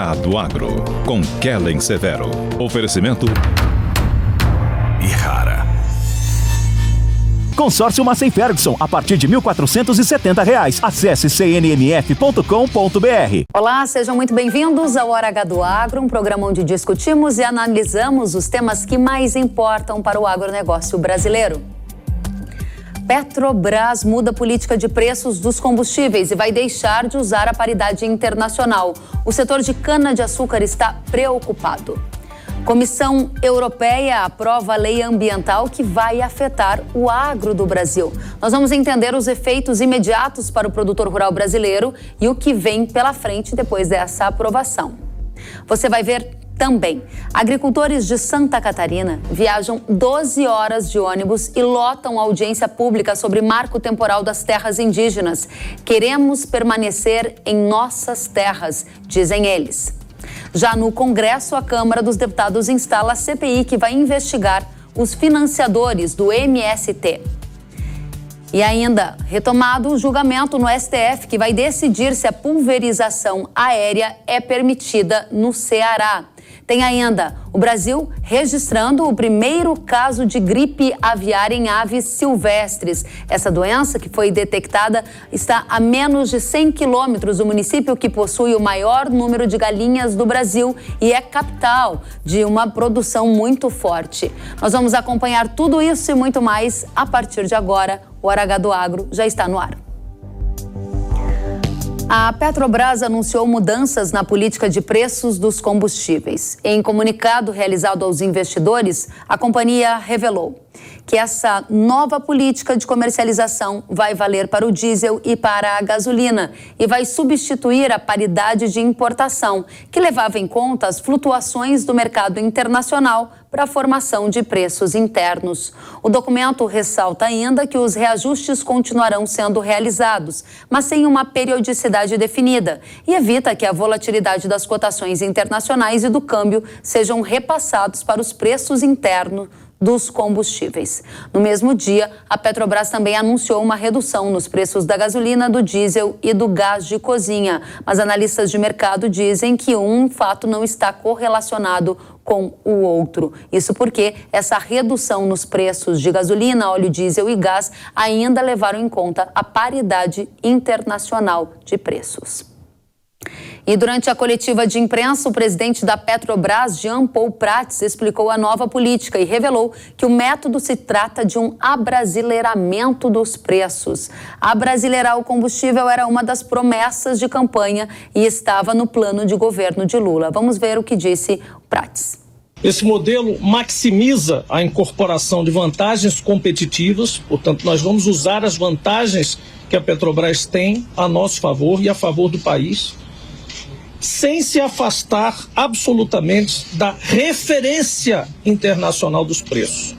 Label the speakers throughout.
Speaker 1: Gado Agro, com Kellen Severo. Oferecimento Ihara.
Speaker 2: Consórcio Massey Ferguson, a partir de R$ 1.470. Acesse cnmf.com.br.
Speaker 3: Olá, sejam muito bem-vindos ao Hora H do Agro, um programa onde discutimos e analisamos os temas que mais importam para o agronegócio brasileiro. Petrobras muda a política de preços dos combustíveis e vai deixar de usar a paridade internacional. O setor de cana-de-açúcar está preocupado. Comissão Europeia aprova a lei ambiental que vai afetar o agro do Brasil. Nós vamos entender os efeitos imediatos para o produtor rural brasileiro e o que vem pela frente depois dessa aprovação. Você vai ver também, agricultores de Santa Catarina viajam 12 horas de ônibus e lotam a audiência pública sobre marco temporal das terras indígenas. Queremos permanecer em nossas terras, dizem eles. Já no Congresso, a Câmara dos Deputados instala a CPI que vai investigar os financiadores do MST. E ainda, retomado o julgamento no STF que vai decidir se a pulverização aérea é permitida no Ceará. Tem ainda o Brasil registrando o primeiro caso de gripe aviária em aves silvestres. Essa doença, que foi detectada, está a menos de 100 quilômetros do município que possui o maior número de galinhas do Brasil e é capital de uma produção muito forte. Nós vamos acompanhar tudo isso e muito mais a partir de agora. O Hora H do Agro já está no ar. A Petrobras anunciou mudanças na política de preços dos combustíveis. Em comunicado realizado aos investidores, a companhia revelou que essa nova política de comercialização vai valer para o diesel e para a gasolina e vai substituir a paridade de importação, que levava em conta as flutuações do mercado internacional para a formação de preços internos. O documento ressalta ainda que os reajustes continuarão sendo realizados, mas sem uma periodicidade definida, e evita que a volatilidade das cotações internacionais e do câmbio sejam repassados para os preços internos dos combustíveis. No mesmo dia, a Petrobras também anunciou uma redução nos preços da gasolina, do diesel e do gás de cozinha. Mas analistas de mercado dizem que um fato não está correlacionado com o outro. Isso porque essa redução nos preços de gasolina, óleo diesel e gás ainda levaram em conta a paridade internacional de preços. E durante a coletiva de imprensa, o presidente da Petrobras, Jean Paul Prats, explicou a nova política e revelou que o método se trata de um abrasileiramento dos preços. Abrasileirar o combustível era uma das promessas de campanha e estava no plano de governo de Lula. Vamos ver o que disse Prats.
Speaker 4: Esse modelo maximiza a incorporação de vantagens competitivas, portanto, nós vamos usar as vantagens que a Petrobras tem a nosso favor e a favor do país, sem se afastar absolutamente da referência internacional dos preços.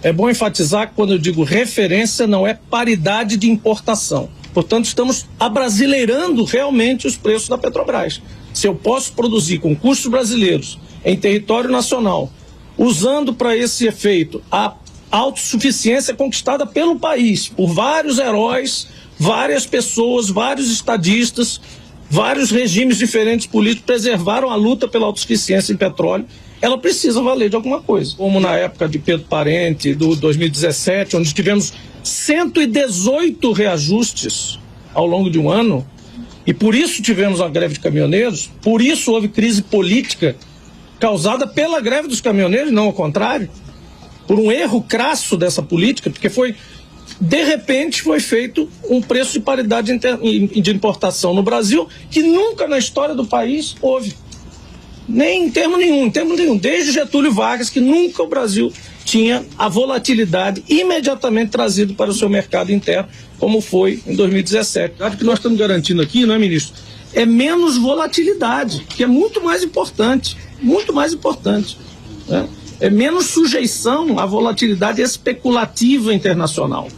Speaker 4: É bom enfatizar que quando eu digo referência, não é paridade de importação. Portanto, estamos abrasileirando realmente os preços da Petrobras. Se eu posso produzir com custos brasileiros em território nacional, usando para esse efeito a autossuficiência conquistada pelo país, por vários heróis, várias pessoas, vários estadistas, vários regimes diferentes políticos preservaram a luta pela autossuficiência em petróleo, ela precisa valer de alguma coisa. Como na época de Pedro Parente, do 2017, onde tivemos 118 reajustes ao longo de um ano, e por isso tivemos a greve de caminhoneiros, por isso houve crise política causada pela greve dos caminhoneiros, não ao contrário, por um erro crasso dessa política, porque de repente foi feito um preço de paridade de importação no Brasil que nunca na história do país houve. Nem em termo nenhum, desde Getúlio Vargas, que nunca o Brasil tinha a volatilidade imediatamente trazida para o seu mercado interno, como foi em 2017. O que nós estamos garantindo aqui, não é, ministro? É menos volatilidade, que é muito mais importante, né? É menos sujeição à volatilidade especulativa internacional.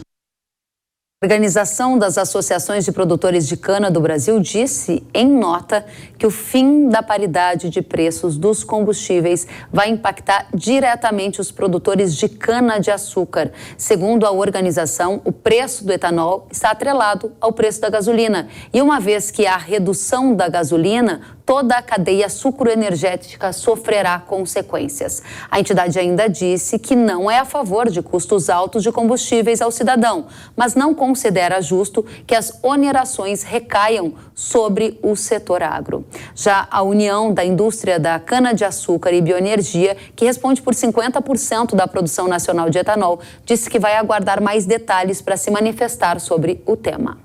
Speaker 3: A Organização das Associações de Produtores de Cana do Brasil disse em nota que o fim da paridade de preços dos combustíveis vai impactar diretamente os produtores de cana-de-açúcar. Segundo a organização, o preço do etanol está atrelado ao preço da gasolina. E uma vez que há redução da gasolina, toda a cadeia sucroenergética sofrerá consequências. A entidade ainda disse que não é a favor de custos altos de combustíveis ao cidadão, mas não considera justo que as onerações recaiam sobre o setor agro. Já a União da Indústria da Cana-de-Açúcar e Bioenergia, que responde por 50% da produção nacional de etanol, disse que vai aguardar mais detalhes para se manifestar sobre o tema.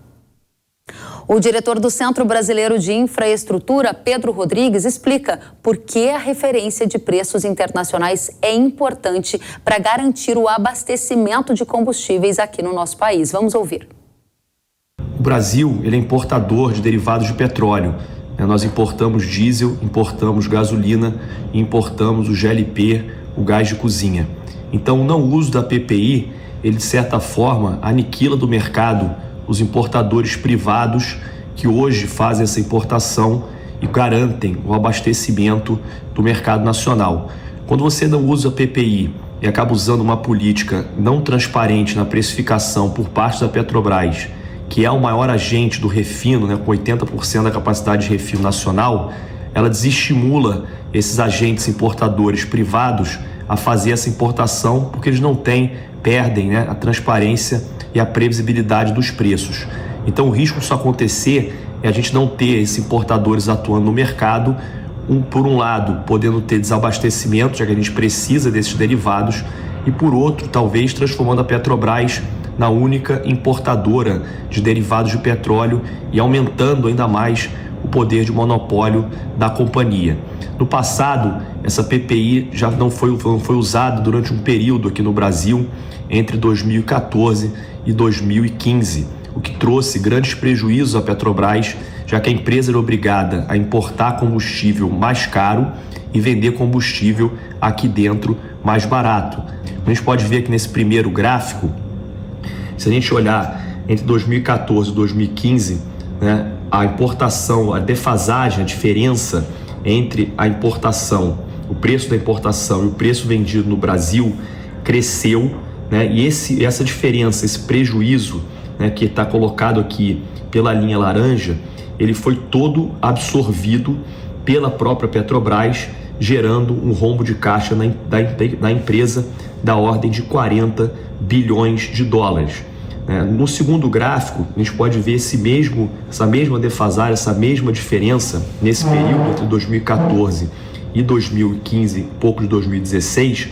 Speaker 3: O diretor do Centro Brasileiro de Infraestrutura, Pedro Rodrigues, explica por que a referência de preços internacionais é importante para garantir o abastecimento de combustíveis aqui no nosso país. Vamos ouvir.
Speaker 5: O Brasil, ele é importador de derivados de petróleo. Nós importamos diesel, importamos gasolina e importamos o GLP, o gás de cozinha. Então, o não uso da PPI, ele de certa forma aniquila do mercado os importadores privados que hoje fazem essa importação e garantem o abastecimento do mercado nacional. Quando você não usa a PPI e acaba usando uma política não transparente na precificação por parte da Petrobras, que é o maior agente do refino, com 80% da capacidade de refino nacional, ela desestimula esses agentes importadores privados a fazer essa importação porque eles perdem a transparência e a previsibilidade dos preços. Então o risco disso acontecer é a gente não ter esses importadores atuando no mercado, por um lado podendo ter desabastecimento, já que a gente precisa desses derivados, e por outro talvez transformando a Petrobras na única importadora de derivados de petróleo e aumentando ainda mais o poder de monopólio da companhia. No passado, essa PPI já não foi usada durante um período aqui no Brasil, entre 2014 e 2015, o que trouxe grandes prejuízos à Petrobras, já que a empresa era obrigada a importar combustível mais caro e vender combustível aqui dentro mais barato. A gente pode ver aqui nesse primeiro gráfico, se a gente olhar entre 2014 e 2015, a importação, a defasagem, a diferença entre a importação, o preço da importação e o preço vendido no Brasil cresceu, e essa diferença, esse prejuízo que está colocado aqui pela linha laranja, ele foi todo absorvido pela própria Petrobras, gerando um rombo de caixa da empresa da ordem de 40 bilhões de dólares. No segundo gráfico, a gente pode ver essa mesma defasagem, essa mesma diferença nesse período entre 2014 e 2015, pouco de 2016,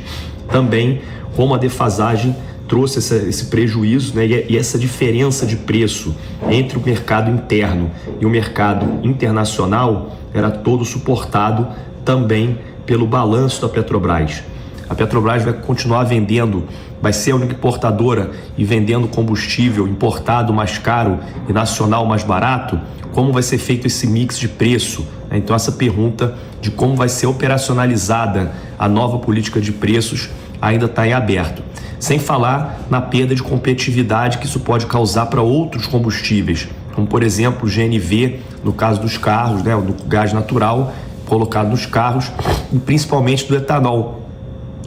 Speaker 5: também como a defasagem trouxe esse prejuízo, e essa diferença de preço entre o mercado interno e o mercado internacional era todo suportado também pelo balanço da Petrobras. A Petrobras vai continuar vendendo, vai ser a única importadora e vendendo combustível importado mais caro e nacional mais barato. Como vai ser feito esse mix de preço? Então essa pergunta de como vai ser operacionalizada a nova política de preços ainda está em aberto. Sem falar na perda de competitividade que isso pode causar para outros combustíveis, como por exemplo o GNV, no caso dos carros, do gás natural colocado nos carros, e principalmente do etanol,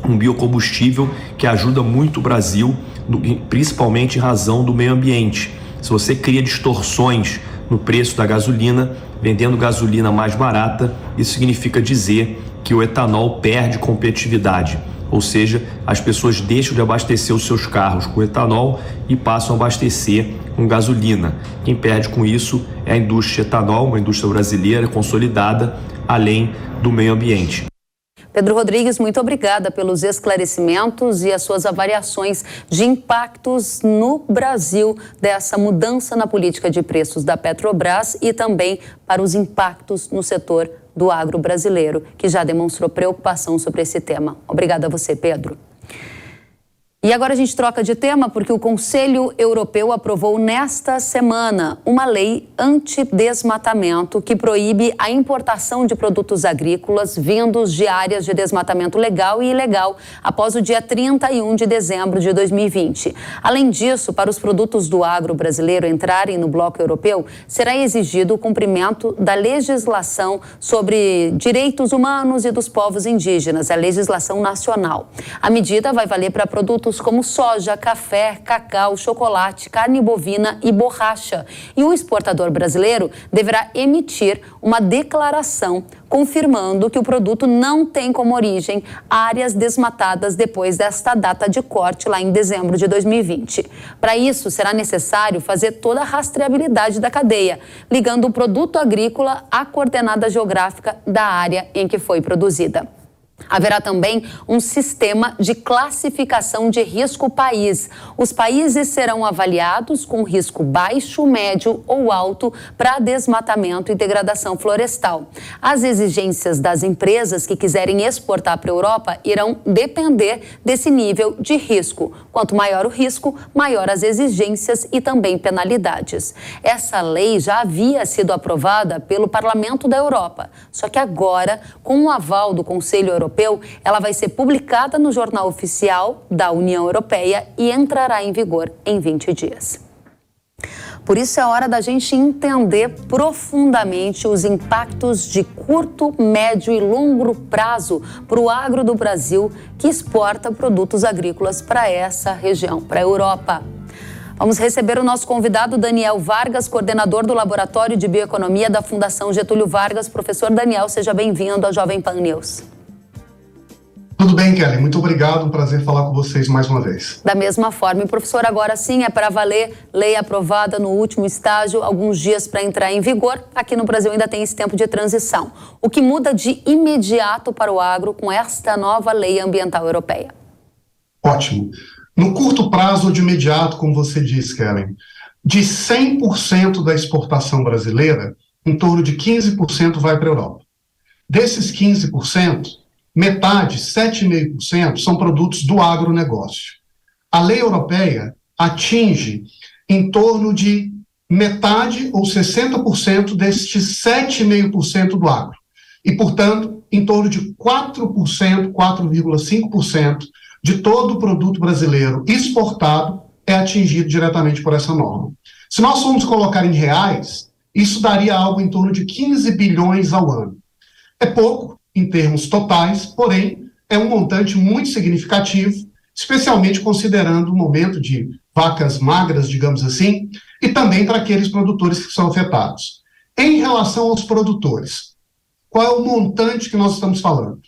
Speaker 5: um biocombustível que ajuda muito o Brasil, principalmente em razão do meio ambiente. Se você cria distorções no preço da gasolina, vendendo gasolina mais barata, isso significa dizer que o etanol perde competitividade. Ou seja, as pessoas deixam de abastecer os seus carros com etanol e passam a abastecer com gasolina. Quem perde com isso é a indústria etanol, uma indústria brasileira consolidada, além do meio ambiente.
Speaker 3: Pedro Rodrigues, muito obrigada pelos esclarecimentos e as suas avaliações de impactos no Brasil dessa mudança na política de preços da Petrobras e também para os impactos no setor do agro brasileiro, que já demonstrou preocupação sobre esse tema. Obrigada a você, Pedro. E agora a gente troca de tema porque o Conselho Europeu aprovou nesta semana uma lei anti-desmatamento que proíbe a importação de produtos agrícolas vindos de áreas de desmatamento legal e ilegal após o dia 31 de dezembro de 2020. Além disso, para os produtos do agro brasileiro entrarem no bloco europeu, será exigido o cumprimento da legislação sobre direitos humanos e dos povos indígenas, a legislação nacional. A medida vai valer para produtos produtos como soja, café, cacau, chocolate, carne bovina e borracha. E o exportador brasileiro deverá emitir uma declaração confirmando que o produto não tem como origem áreas desmatadas depois desta data de corte lá em dezembro de 2020. Para isso, será necessário fazer toda a rastreabilidade da cadeia, ligando o produto agrícola à coordenada geográfica da área em que foi produzida. Haverá também um sistema de classificação de risco país. Os países serão avaliados com risco baixo, médio ou alto para desmatamento e degradação florestal. As exigências das empresas que quiserem exportar para a Europa irão depender desse nível de risco. Quanto maior o risco, maior as exigências e também penalidades. Essa lei já havia sido aprovada pelo Parlamento da Europa, só que agora, com o aval do Conselho Europeu, ela vai ser publicada no Jornal Oficial da União Europeia e entrará em vigor em 20 dias. Por isso é hora da gente entender profundamente os impactos de curto, médio e longo prazo para o agro do Brasil que exporta produtos agrícolas para essa região, para a Europa. Vamos receber o nosso convidado Daniel Vargas, coordenador do Laboratório de Bioeconomia da Fundação Getúlio Vargas. Professor Daniel, seja bem-vindo ao Jovem Pan News.
Speaker 6: Tudo bem, Kelly. Muito obrigado. Um prazer falar com vocês mais uma vez.
Speaker 3: Da mesma forma. E, professor, agora sim é para valer. Lei aprovada no último estágio, alguns dias para entrar em vigor. Aqui no Brasil ainda tem esse tempo de transição. O que muda de imediato para o agro com esta nova lei ambiental europeia?
Speaker 6: Ótimo. No curto prazo, de imediato, como você disse, Kelly, de 100% da exportação brasileira, em torno de 15% vai para a Europa. Desses 15%, metade, 7,5%, são produtos do agronegócio. A lei europeia atinge em torno de metade ou 60% destes 7,5% do agro. E, portanto, em torno de 4%, 4,5% de todo o produto brasileiro exportado é atingido diretamente por essa norma. Se nós formos colocar em reais, isso daria algo em torno de 15 bilhões ao ano. É pouco em termos totais, porém, é um montante muito significativo, especialmente considerando o momento de vacas magras, digamos assim, e também para aqueles produtores que são afetados. Em relação aos produtores, qual é o montante que nós estamos falando?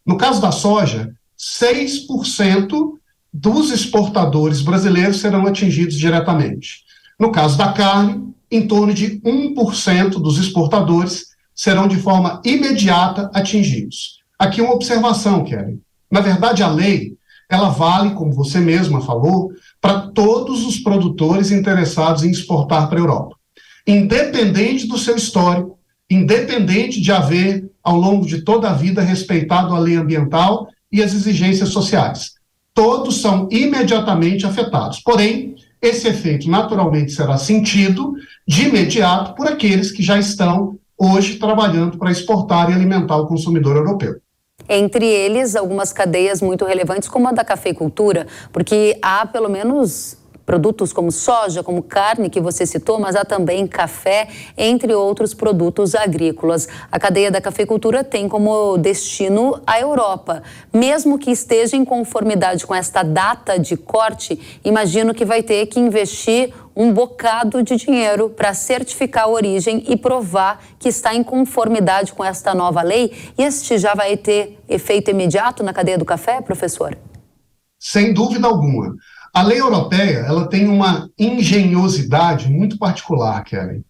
Speaker 6: No caso da soja, 6% dos exportadores brasileiros serão atingidos diretamente. No caso da carne, em torno de 1% dos exportadores serão de forma imediata atingidos. Aqui uma observação, Kelly. Na verdade, a lei, ela vale, como você mesma falou, para todos os produtores interessados em exportar para a Europa. Independente do seu histórico, independente de haver, ao longo de toda a vida, respeitado a lei ambiental e as exigências sociais. Todos são imediatamente afetados. Porém, esse efeito naturalmente será sentido de imediato por aqueles que já estão hoje trabalhando para exportar e alimentar o consumidor europeu.
Speaker 3: Entre eles, algumas cadeias muito relevantes, como a da cafeicultura, porque há pelo menos produtos como soja, como carne, que você citou, mas há também café, entre outros produtos agrícolas. A cadeia da cafeicultura tem como destino a Europa. Mesmo que esteja em conformidade com esta data de corte, imagino que vai ter que investir um bocado de dinheiro para certificar a origem e provar que está em conformidade com esta nova lei. E este já vai ter efeito imediato na cadeia do café, professor?
Speaker 6: Sem dúvida alguma. A lei europeia, ela tem uma engenhosidade muito particular, Kelly.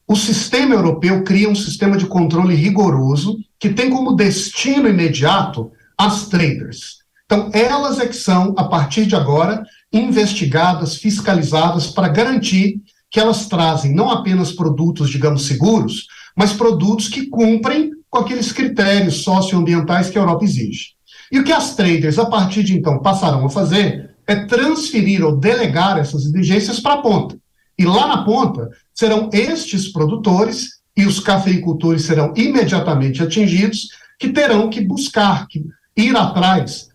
Speaker 6: O sistema europeu cria um sistema de controle rigoroso que tem como destino imediato as traders. Então, elas é que são, a partir de agora, investigadas, fiscalizadas para garantir que elas trazem não apenas produtos, digamos, seguros, mas produtos que cumprem com aqueles critérios socioambientais que a Europa exige. E o que as traders, a partir de então, passarão a fazer é transferir ou delegar essas exigências para a ponta. E lá na ponta serão estes produtores, e os cafeicultores serão imediatamente atingidos, que terão que buscar, que ir atrás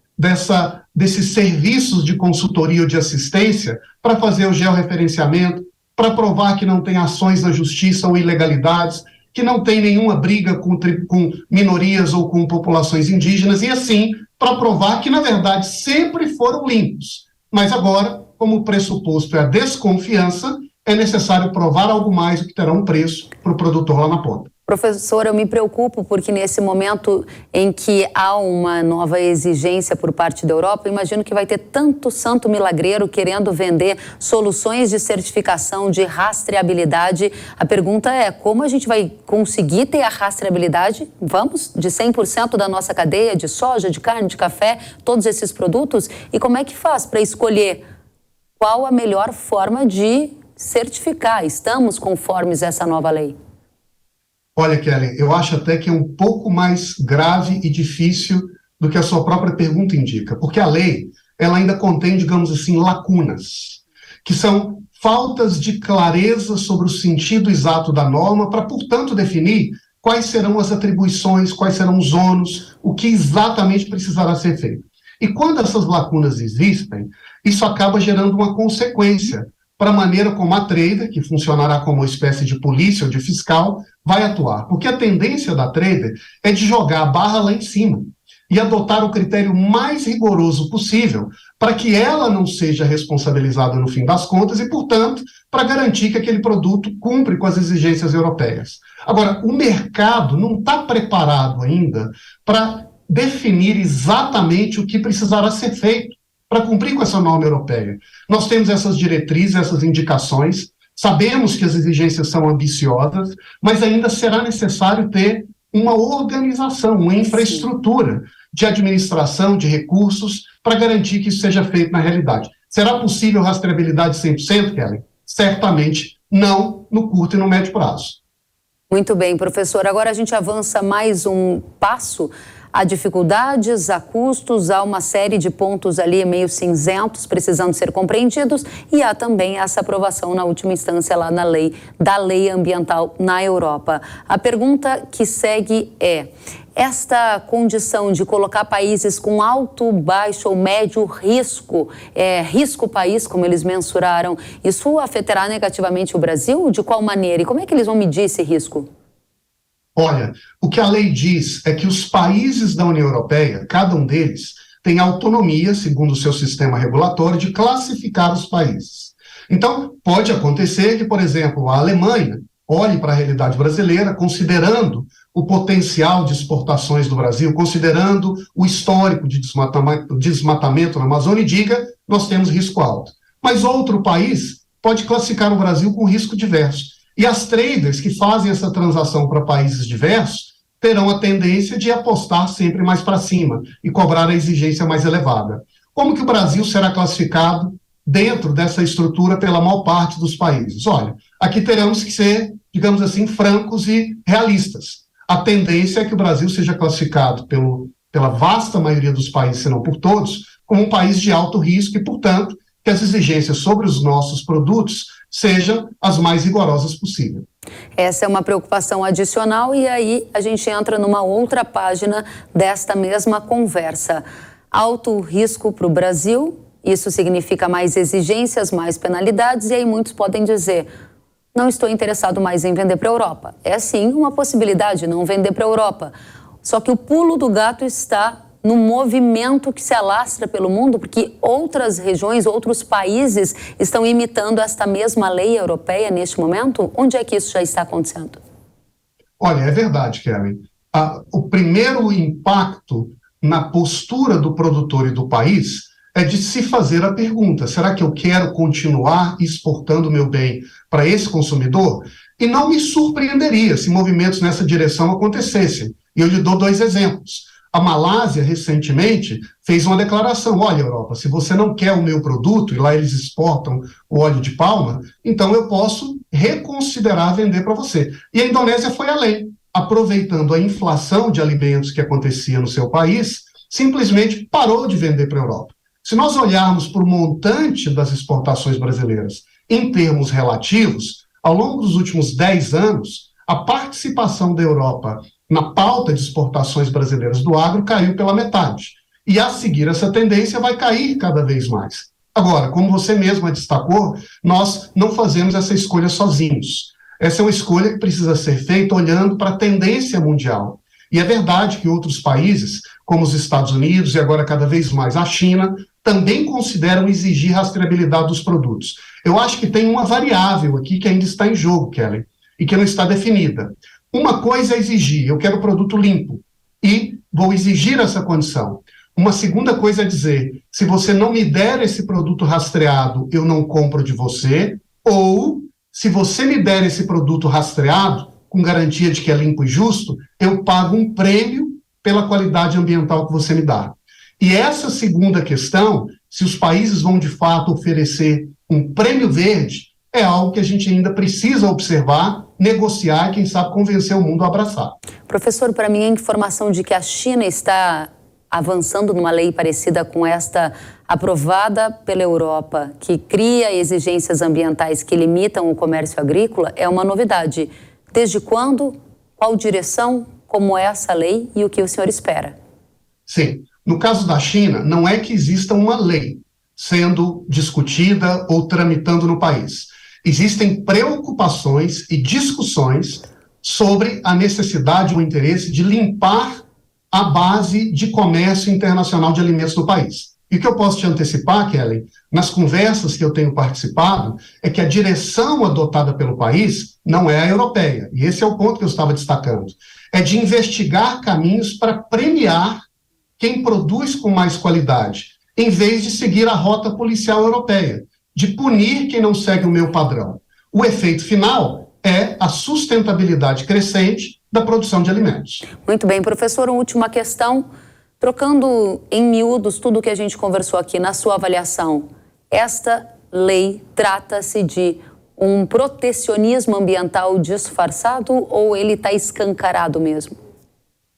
Speaker 6: desses serviços de consultoria ou de assistência para fazer o georreferenciamento, para provar que não tem ações na justiça ou ilegalidades, que não tem nenhuma briga com minorias ou com populações indígenas, e assim, para provar que, na verdade, sempre foram limpos, Mas agora, como o pressuposto é a desconfiança, é necessário provar algo mais do que terá um preço para o produtor lá na ponta.
Speaker 3: Professor, eu me preocupo porque nesse momento em que há uma nova exigência por parte da Europa, imagino que vai ter tanto santo milagreiro querendo vender soluções de certificação, de rastreabilidade. A pergunta é, como a gente vai conseguir ter a rastreabilidade? Vamos, de 100% da nossa cadeia de soja, de carne, de café, todos esses produtos? E como é que faz para escolher qual a melhor forma de certificar? Estamos conformes a essa nova lei?
Speaker 6: Olha, Kelly, eu acho até que é um pouco mais grave e difícil do que a sua própria pergunta indica, porque a lei, ela ainda contém, digamos assim, lacunas, que são faltas de clareza sobre o sentido exato da norma para, portanto, definir quais serão as atribuições, quais serão os ônus, o que exatamente precisará ser feito. E quando essas lacunas existem, isso acaba gerando uma consequência para a maneira como a trader, que funcionará como uma espécie de polícia ou de fiscal, vai atuar. Porque a tendência da trader é de jogar a barra lá em cima e adotar o critério mais rigoroso possível para que ela não seja responsabilizada no fim das contas e, portanto, para garantir que aquele produto cumpre com as exigências europeias. Agora, o mercado não está preparado ainda para definir exatamente o que precisará ser feito para cumprir com essa norma europeia. Nós temos essas diretrizes, essas indicações, sabemos que as exigências são ambiciosas, mas ainda será necessário ter uma organização, uma infraestrutura de administração, de recursos, para garantir que isso seja feito na realidade. Será possível rastreabilidade 100%, Kelly? Certamente não no curto e no médio prazo.
Speaker 3: Muito bem, professor. Agora a gente avança mais um passo. Há dificuldades, há custos, há uma série de pontos ali meio cinzentos precisando ser compreendidos e há também essa aprovação na última instância lá na lei, da lei ambiental na Europa. A pergunta que segue é, esta condição de colocar países com alto, baixo ou médio risco, risco país, como eles mensuraram, isso afetará negativamente o Brasil? De qual maneira? E como é que eles vão medir esse risco?
Speaker 6: Olha, o que a lei diz é que os países da União Europeia, cada um deles, tem autonomia, segundo o seu sistema regulatório, de classificar os países. Então, pode acontecer que, por exemplo, a Alemanha olhe para a realidade brasileira, considerando o potencial de exportações do Brasil, considerando o histórico de desmatamento na Amazônia e diga, nós temos risco alto. Mas outro país pode classificar o Brasil com risco diverso. E as traders que fazem essa transação para países diversos terão a tendência de apostar sempre mais para cima e cobrar a exigência mais elevada. Como que o Brasil será classificado dentro dessa estrutura pela maior parte dos países? Olha, aqui teremos que ser, digamos assim, francos e realistas. A tendência é que o Brasil seja classificado pela vasta maioria dos países, se não por todos, como um país de alto risco e, portanto, que as exigências sobre os nossos produtos sejam as mais rigorosas possível.
Speaker 3: Essa é uma preocupação adicional e aí a gente entra numa outra página desta mesma conversa. Alto risco para o Brasil, isso significa mais exigências, mais penalidades e aí muitos podem dizer, não estou interessado mais em vender para a Europa. É sim uma possibilidade, não vender para a Europa. Só que o pulo do gato está no movimento que se alastra pelo mundo, porque outras regiões, outros países estão imitando esta mesma lei europeia neste momento? Onde é que isso já está acontecendo?
Speaker 6: Olha, é verdade, Kelly. O primeiro impacto na postura do produtor e do país é de se fazer a pergunta, será que eu quero continuar exportando meu bem para esse consumidor? E não me surpreenderia se movimentos nessa direção acontecessem. E eu lhe dou 2 exemplos. A Malásia, recentemente, fez uma declaração, olha, Europa, se você não quer o meu produto, e lá eles exportam o óleo de palma, então eu posso reconsiderar vender para você. E a Indonésia foi além, aproveitando a inflação de alimentos que acontecia no seu país, simplesmente parou de vender para a Europa. Se nós olharmos para o montante das exportações brasileiras em termos relativos, ao longo dos últimos 10 anos, a participação da Europa na pauta de exportações brasileiras do agro caiu pela metade. E a seguir essa tendência vai cair cada vez mais. Agora, como você mesma destacou, nós não fazemos essa escolha sozinhos. Essa é uma escolha que precisa ser feita olhando para a tendência mundial. E é verdade que outros países, como os Estados Unidos e agora cada vez mais a China, também consideram exigir rastreabilidade dos produtos. Eu acho que tem uma variável aqui que ainda está em jogo, Kelly, e que não está definida. Uma coisa é exigir, eu quero produto limpo, e vou exigir essa condição. Uma segunda coisa é dizer, se você não me der esse produto rastreado, eu não compro de você, ou, se você me der esse produto rastreado, com garantia de que é limpo e justo, eu pago um prêmio pela qualidade ambiental que você me dá. E essa segunda questão, se os países vão de fato oferecer um prêmio verde, é algo que a gente ainda precisa observar, negociar e, quem sabe, convencer o mundo a abraçar.
Speaker 3: Professor, para mim a informação de que a China está avançando numa lei parecida com esta aprovada pela Europa, que cria exigências ambientais que limitam o comércio agrícola, é uma novidade. Desde quando? Qual direção? Como é essa lei e o que o senhor espera?
Speaker 6: Sim. No caso da China, não é que exista uma lei sendo discutida ou tramitando no país. Existem preocupações e discussões sobre a necessidade ou interesse de limpar a base de comércio internacional de alimentos no país. E o que eu posso te antecipar, Kelly, nas conversas que eu tenho participado, é que a direção adotada pelo país não é a europeia, e esse é o ponto que eu estava destacando, é de investigar caminhos para premiar quem produz com mais qualidade, em vez de seguir a rota policial europeia, de punir quem não segue o meu padrão. O efeito final é a sustentabilidade crescente da produção de alimentos.
Speaker 3: Muito bem, professor, uma última questão. Trocando em miúdos tudo o que a gente conversou aqui, na sua avaliação, esta lei trata-se de um protecionismo ambiental disfarçado ou ele está escancarado mesmo?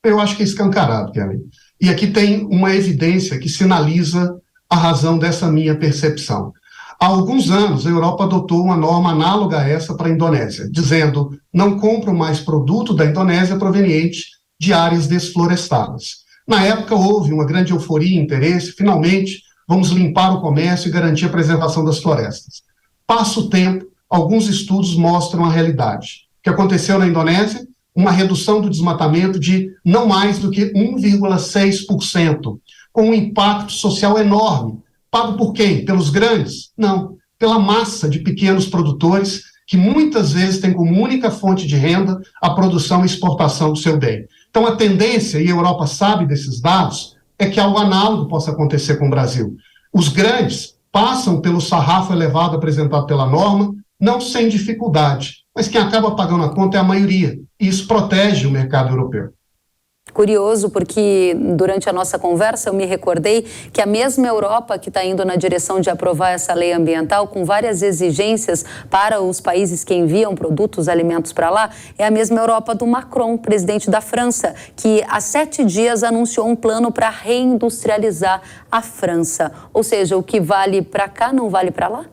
Speaker 6: Eu acho que é escancarado, Kelly. E aqui tem uma evidência que sinaliza a razão dessa minha percepção. Há alguns anos, a Europa adotou uma norma análoga a essa para a Indonésia, dizendo: não compro mais produto da Indonésia proveniente de áreas desflorestadas. Na época, houve uma grande euforia e interesse, finalmente, vamos limpar o comércio e garantir a preservação das florestas. Passa o tempo, alguns estudos mostram a realidade. O que aconteceu na Indonésia? Uma redução do desmatamento de não mais do que 1,6%, com um impacto social enorme. Pago por quem? Pelos grandes? Não, pela massa de pequenos produtores que muitas vezes têm como única fonte de renda a produção e exportação do seu bem. Então a tendência, e a Europa sabe desses dados, é que algo análogo possa acontecer com o Brasil. Os grandes passam pelo sarrafo elevado apresentado pela norma, não sem dificuldade, mas quem acaba pagando a conta é a maioria, e isso protege o mercado europeu.
Speaker 3: Curioso, porque durante a nossa conversa eu me recordei que a mesma Europa que está indo na direção de aprovar essa lei ambiental com várias exigências para os países que enviam produtos, alimentos para lá, é a mesma Europa do Macron, presidente da França, que há 7 dias anunciou um plano para reindustrializar a França. Ou seja, o que vale para cá não vale para lá?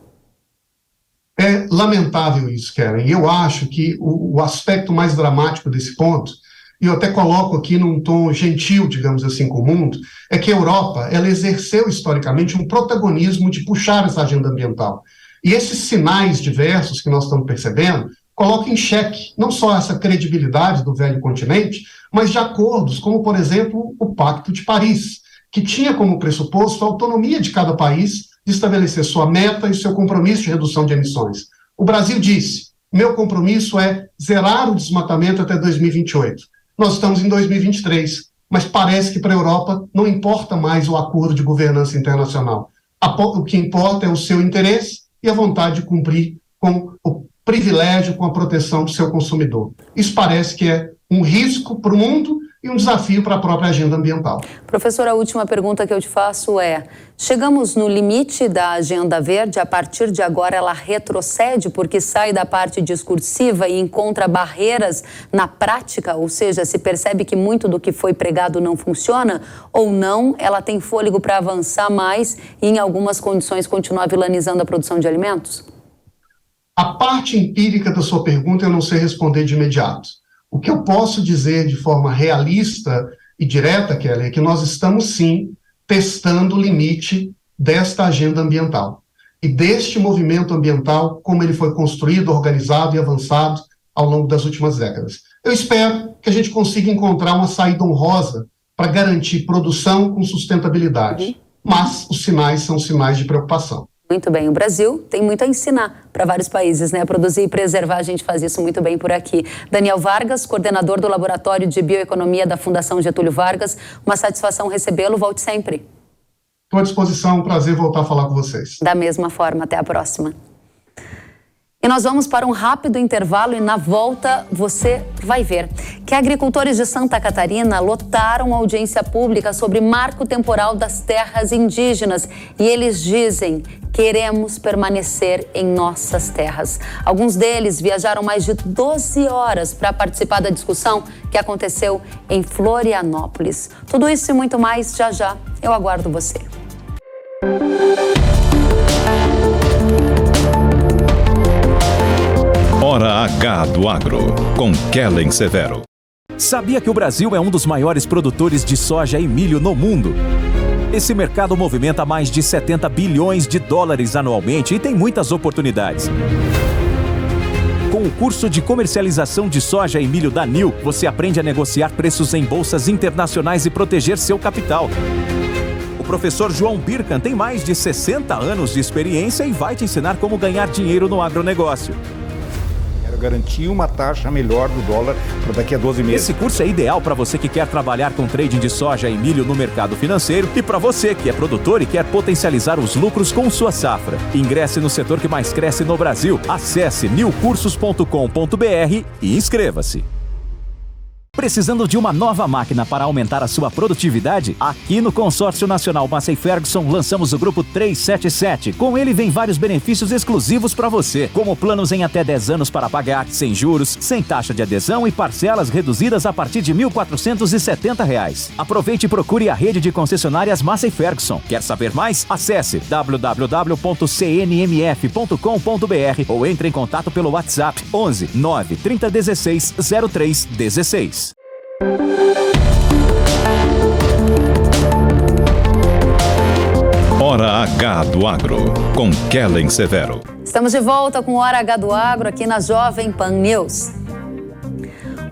Speaker 6: É lamentável isso, Karen. Eu acho que o aspecto mais dramático desse ponto, e eu até coloco aqui num tom gentil, digamos assim, com o mundo, é que a Europa, ela exerceu historicamente um protagonismo de puxar essa agenda ambiental. E esses sinais diversos que nós estamos percebendo colocam em xeque não só essa credibilidade do velho continente, mas de acordos como, por exemplo, o Pacto de Paris, que tinha como pressuposto a autonomia de cada país de estabelecer sua meta e seu compromisso de redução de emissões. O Brasil disse: meu compromisso é zerar o desmatamento até 2028. Nós estamos em 2023, mas parece que para a Europa não importa mais o acordo de governança internacional. O que importa é o seu interesse e a vontade de cumprir com o privilégio, com a proteção do seu consumidor. Isso parece que é um risco para o mundo e um desafio para a própria agenda ambiental.
Speaker 3: Professor, a última pergunta que eu te faço é: chegamos no limite da agenda verde? A partir de agora ela retrocede porque sai da parte discursiva e encontra barreiras na prática? Ou seja, se percebe que muito do que foi pregado não funciona? Ou não, ela tem fôlego para avançar mais e em algumas condições continuar vilanizando a produção de alimentos?
Speaker 6: A parte empírica da sua pergunta eu não sei responder de imediato. O que eu posso dizer de forma realista e direta, Kelly, é que nós estamos, sim, testando o limite desta agenda ambiental e deste movimento ambiental, como ele foi construído, organizado e avançado ao longo das últimas décadas. Eu espero que a gente consiga encontrar uma saída honrosa para garantir produção com sustentabilidade. Mas os sinais são sinais de preocupação.
Speaker 3: Muito bem, o Brasil tem muito a ensinar para vários países, né? Produzir e preservar, a gente faz isso muito bem por aqui. Daniel Vargas, coordenador do Laboratório de Bioeconomia da Fundação Getúlio Vargas, uma satisfação recebê-lo, volte sempre.
Speaker 6: Estou à disposição, um prazer voltar a falar com vocês.
Speaker 3: Da mesma forma, até a próxima. E nós vamos para um rápido intervalo e na volta você vai ver que agricultores de Santa Catarina lotaram a audiência pública sobre marco temporal das terras indígenas e eles dizem: queremos permanecer em nossas terras. Alguns deles viajaram mais de 12 horas para participar da discussão que aconteceu em Florianópolis. Tudo isso e muito mais já já. Eu aguardo você.
Speaker 1: Hora H do Agro, com Kellen Severo.
Speaker 2: Sabia que o Brasil é um dos maiores produtores de soja e milho no mundo? Esse mercado movimenta mais de 70 bilhões de dólares anualmente e tem muitas oportunidades. Com o curso de comercialização de soja e milho da NIL, você aprende a negociar preços em bolsas internacionais e proteger seu capital. O professor João Birkan tem mais de 60 anos de experiência e vai te ensinar como ganhar dinheiro no agronegócio.
Speaker 7: Garantir uma taxa melhor do dólar para daqui a 12 meses.
Speaker 2: Esse curso é ideal para você que quer trabalhar com trading de soja e milho no mercado financeiro e para você que é produtor e quer potencializar os lucros com sua safra. Ingresse no setor que mais cresce no Brasil. Acesse nilcursos.com.br e inscreva-se. Precisando de uma nova máquina para aumentar a sua produtividade? Aqui no Consórcio Nacional Massey Ferguson lançamos o Grupo 377. Com ele vem vários benefícios exclusivos para você, como planos em até 10 anos para pagar, sem juros, sem taxa de adesão e parcelas reduzidas a partir de R$ 1.470. Aproveite e procure a rede de concessionárias Massey Ferguson. Quer saber mais? Acesse www.cnmf.com.br ou entre em contato pelo WhatsApp 11 9 30 16 03 16.
Speaker 1: Hora H do Agro, com Kellen Severo.
Speaker 3: Estamos de volta com Hora H do Agro aqui na Jovem Pan News.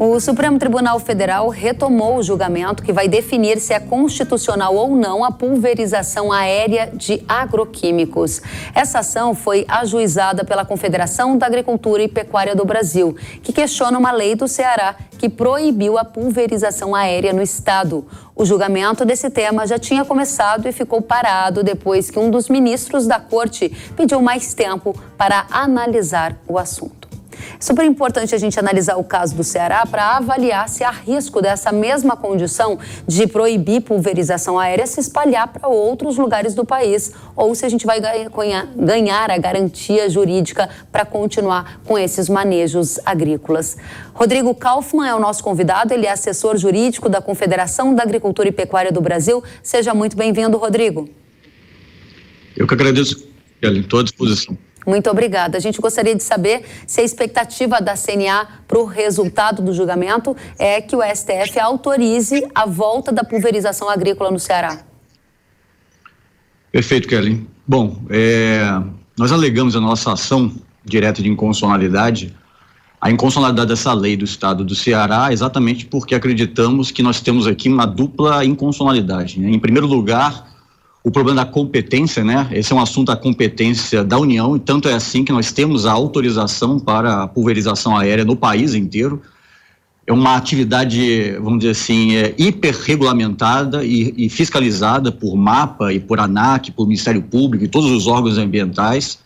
Speaker 3: O Supremo Tribunal Federal retomou o julgamento que vai definir se é constitucional ou não a pulverização aérea de agroquímicos. Essa ação foi ajuizada pela Confederação da Agricultura e Pecuária do Brasil, que questiona uma lei do Ceará que proibiu a pulverização aérea no estado. O julgamento desse tema já tinha começado e ficou parado depois que um dos ministros da corte pediu mais tempo para analisar o assunto. É super importante a gente analisar o caso do Ceará para avaliar se há risco dessa mesma condição de proibir pulverização aérea se espalhar para outros lugares do país ou se a gente vai ganhar a garantia jurídica para continuar com esses manejos agrícolas. Rodrigo Kaufmann é o nosso convidado, ele é assessor jurídico da Confederação da Agricultura e Pecuária do Brasil. Seja muito bem-vindo, Rodrigo.
Speaker 8: Eu que agradeço, estou à disposição.
Speaker 3: Muito obrigada. A gente gostaria de saber se a expectativa da CNA para o resultado do julgamento é que o STF autorize a volta da pulverização agrícola no Ceará.
Speaker 8: Perfeito, Kelly. Bom, nós alegamos a nossa ação direta de inconstitucionalidade, a inconstitucionalidade dessa lei do Estado do Ceará, exatamente porque acreditamos que nós temos aqui uma dupla inconstitucionalidade, né? Em primeiro lugar, o problema da competência, né? Esse é um assunto da competência da União, e tanto é assim que nós temos a autorização para a pulverização aérea no país inteiro. É uma atividade, vamos dizer assim, hiperregulamentada e fiscalizada por MAPA e por ANAC, por Ministério Público e todos os órgãos ambientais.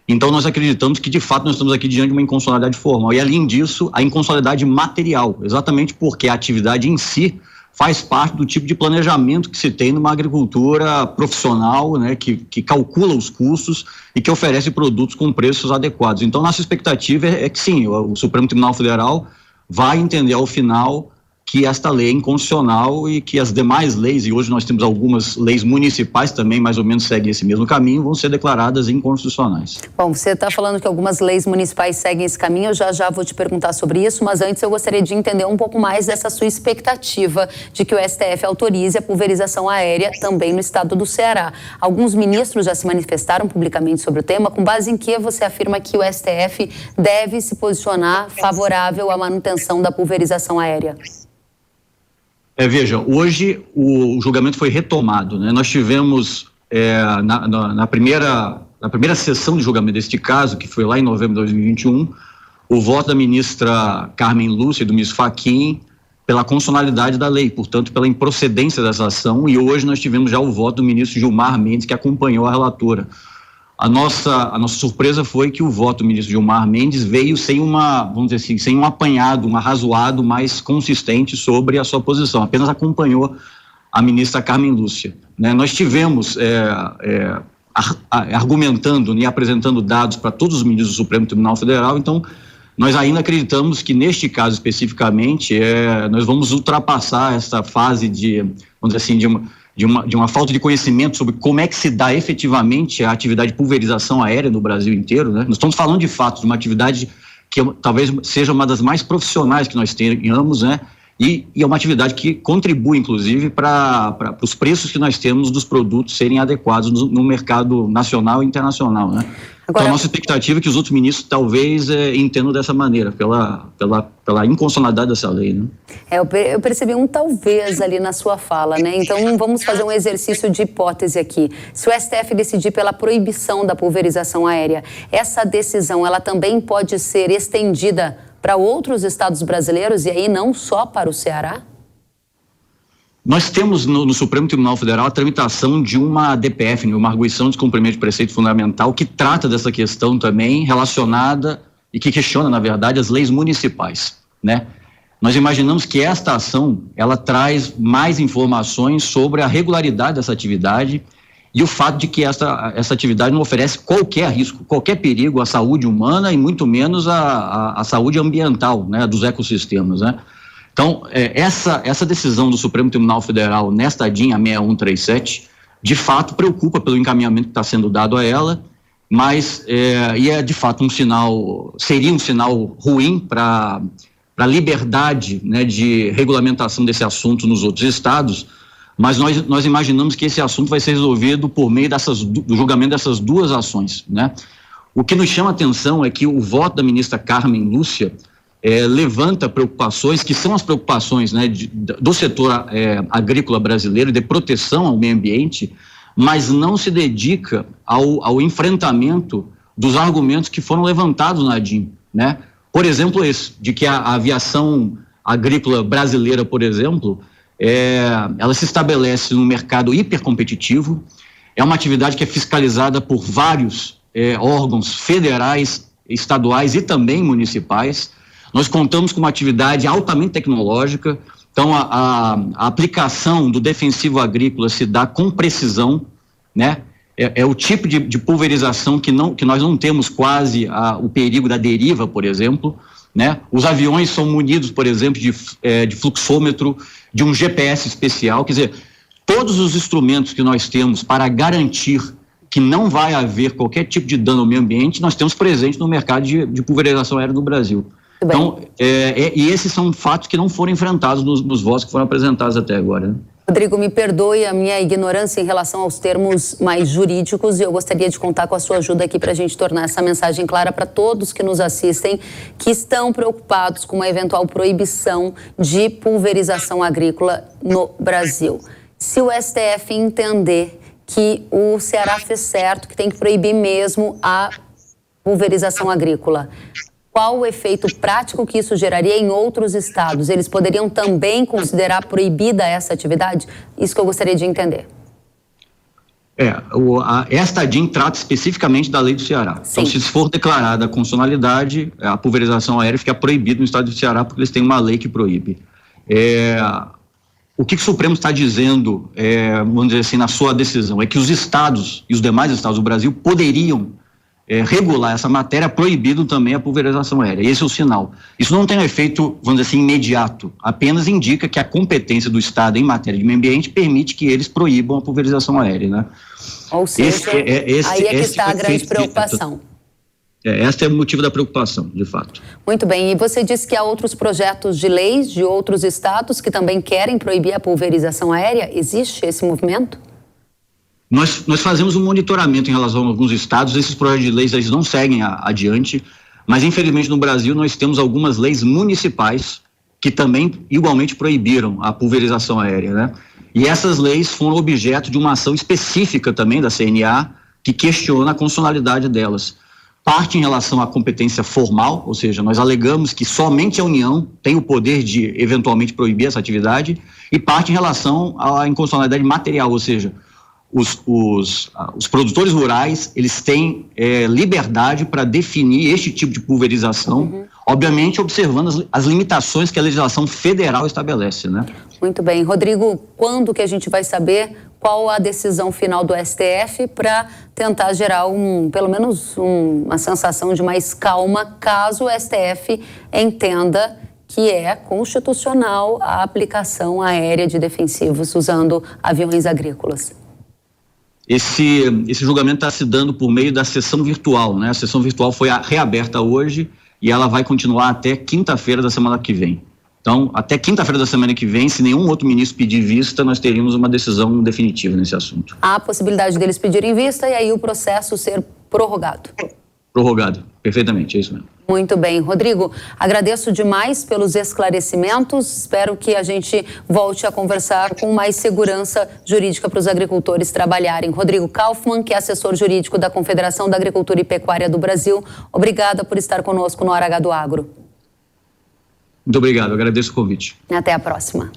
Speaker 8: Então nós acreditamos que de fato nós estamos aqui diante de uma inconstitucionalidade formal. E além disso, a inconstitucionalidade material, exatamente porque a atividade em si faz parte do tipo de planejamento que se tem numa agricultura profissional, né, que calcula os custos e que oferece produtos com preços adequados. Então, nossa expectativa é que sim, o Supremo Tribunal Federal vai entender ao final que esta lei é inconstitucional e que as demais leis, e hoje nós temos algumas leis municipais também, mais ou menos seguem esse mesmo caminho, vão ser declaradas inconstitucionais.
Speaker 3: Bom, você está falando que algumas leis municipais seguem esse caminho, eu já vou te perguntar sobre isso, mas antes eu gostaria de entender um pouco mais dessa sua expectativa de que o STF autorize a pulverização aérea também no estado do Ceará. Alguns ministros já se manifestaram publicamente sobre o tema, com base em que você afirma que o STF deve se posicionar favorável à manutenção da pulverização aérea?
Speaker 8: Veja, hoje o julgamento foi retomado, né? Nós tivemos na primeira sessão de julgamento deste caso, que foi lá em novembro de 2021, o voto da ministra Carmen Lúcia e do ministro Fachin pela constitucionalidade da lei, portanto pela improcedência dessa ação, e hoje nós tivemos já o voto do ministro Gilmar Mendes, que acompanhou a relatora. A nossa surpresa foi que o voto do ministro Gilmar Mendes veio sem vamos dizer assim, sem um apanhado, um arrazoado mais consistente sobre a sua posição, apenas acompanhou a ministra Carmen Lúcia, né? Nós tivemos argumentando e apresentando dados para todos os ministros do Supremo Tribunal Federal, então nós ainda acreditamos que neste caso especificamente nós vamos ultrapassar essa fase vamos dizer assim, de uma falta de conhecimento sobre como é que se dá efetivamente a atividade de pulverização aérea no Brasil inteiro, né? Nós estamos falando de fato de uma atividade que talvez seja uma das mais profissionais que nós tenhamos, né? E é uma atividade que contribui, inclusive, para os preços que nós temos dos produtos serem adequados no mercado nacional e internacional, né? Agora, então, a nossa expectativa é que os outros ministros talvez entendam dessa maneira, pela inconstitucionalidade dessa lei, né?
Speaker 3: Eu percebi um talvez ali na sua fala, né? Então, vamos fazer um exercício de hipótese aqui. Se o STF decidir pela proibição da pulverização aérea, essa decisão, ela também pode ser estendida para outros estados brasileiros e aí não só para o Ceará?
Speaker 8: Nós temos no Supremo Tribunal Federal a tramitação de uma DPF, uma arguição de descumprimento de preceito fundamental, que trata dessa questão também relacionada e que questiona, na verdade, as leis municipais, né? Nós imaginamos que esta ação, ela traz mais informações sobre a regularidade dessa atividade e o fato de que essa atividade não oferece qualquer risco, qualquer perigo à saúde humana e muito menos à saúde ambiental, né, dos ecossistemas, né? Então, essa decisão do Supremo Tribunal Federal nesta DIN 6137, de fato preocupa pelo encaminhamento que está sendo dado a ela, mas de fato seria um sinal ruim para a liberdade, né, de regulamentação desse assunto nos outros estados, mas nós imaginamos que esse assunto vai ser resolvido por meio do julgamento dessas duas ações, né? O que nos chama a atenção é que o voto da ministra Carmen Lúcia levanta preocupações que são as preocupações, né, do setor agrícola brasileiro, de proteção ao meio ambiente, mas não se dedica ao enfrentamento dos argumentos que foram levantados na DIN, né? Por exemplo, esse, de que a aviação agrícola brasileira, por exemplo, ela se estabelece num mercado hipercompetitivo, é uma atividade que é fiscalizada por vários órgãos federais, estaduais e também municipais. Nós contamos com uma atividade altamente tecnológica, então a aplicação do defensivo agrícola se dá com precisão, né? É o tipo de pulverização que nós não temos quase o perigo da deriva, por exemplo, né? Os aviões são munidos, por exemplo, de fluxômetro, de um GPS especial, quer dizer, todos os instrumentos que nós temos para garantir que não vai haver qualquer tipo de dano ao meio ambiente, nós temos presente no mercado de pulverização aérea no Brasil. Então, e esses são fatos que não foram enfrentados nos votos que foram apresentados até agora, né?
Speaker 3: Rodrigo, me perdoe a minha ignorância em relação aos termos mais jurídicos e eu gostaria de contar com a sua ajuda aqui para a gente tornar essa mensagem clara para todos que nos assistem, que estão preocupados com uma eventual proibição de pulverização agrícola no Brasil. Se o STF entender que o Ceará fez certo, que tem que proibir mesmo a pulverização agrícola, qual o efeito prático que isso geraria em outros estados? Eles poderiam também considerar proibida essa atividade? Isso que eu gostaria de entender.
Speaker 8: Esta DIN trata especificamente da lei do Ceará. Sim. Então, se for declarada a constitucionalidade, a pulverização aérea fica proibida no estado do Ceará porque eles têm uma lei que proíbe. O que o Supremo está dizendo, vamos dizer assim, na sua decisão, é que os estados e os demais estados do Brasil poderiam regular essa matéria, proibido também a pulverização aérea. Esse é o sinal. Isso não tem um efeito, vamos dizer assim, imediato, apenas indica que a competência do Estado em matéria de meio ambiente permite que eles proíbam a pulverização aérea, né?
Speaker 3: Ou seja, aí é que está a grande preocupação.
Speaker 8: Esse é o motivo da preocupação, de fato.
Speaker 3: Muito bem, e você disse que há outros projetos de leis de outros estados que também querem proibir a pulverização aérea. Existe esse movimento?
Speaker 8: Nós fazemos um monitoramento em relação a alguns estados. Esses projetos de leis eles não seguem adiante, mas infelizmente no Brasil nós temos algumas leis municipais que também igualmente proibiram a pulverização aérea, né? E essas leis foram objeto de uma ação específica também da CNA que questiona a constitucionalidade delas. Parte em relação à competência formal, ou seja, nós alegamos que somente a União tem o poder de eventualmente proibir essa atividade, e parte em relação à inconstitucionalidade material, ou seja, os produtores rurais, eles têm liberdade para definir este tipo de pulverização, obviamente observando as limitações que a legislação federal estabelece, né?
Speaker 3: Muito bem. Rodrigo, quando que a gente vai saber qual a decisão final do STF para tentar gerar pelo menos uma sensação de mais calma, caso o STF entenda que é constitucional a aplicação aérea de defensivos usando aviões agrícolas?
Speaker 8: Esse julgamento está se dando por meio da sessão virtual, né? A sessão virtual foi reaberta hoje e ela vai continuar até quinta-feira da semana que vem. Então, até quinta-feira da semana que vem, se nenhum outro ministro pedir vista, nós teríamos uma decisão definitiva nesse assunto.
Speaker 3: Há a possibilidade deles pedirem vista e aí o processo ser prorrogado?
Speaker 8: Prorrogado, perfeitamente, é isso mesmo.
Speaker 3: Muito bem. Rodrigo, agradeço demais pelos esclarecimentos. Espero que a gente volte a conversar com mais segurança jurídica para os agricultores trabalharem. Rodrigo Kaufmann, que é assessor jurídico da Confederação da Agricultura e Pecuária do Brasil, obrigada por estar conosco no Hora H do Agro.
Speaker 8: Muito obrigado, agradeço o convite.
Speaker 3: Até a próxima.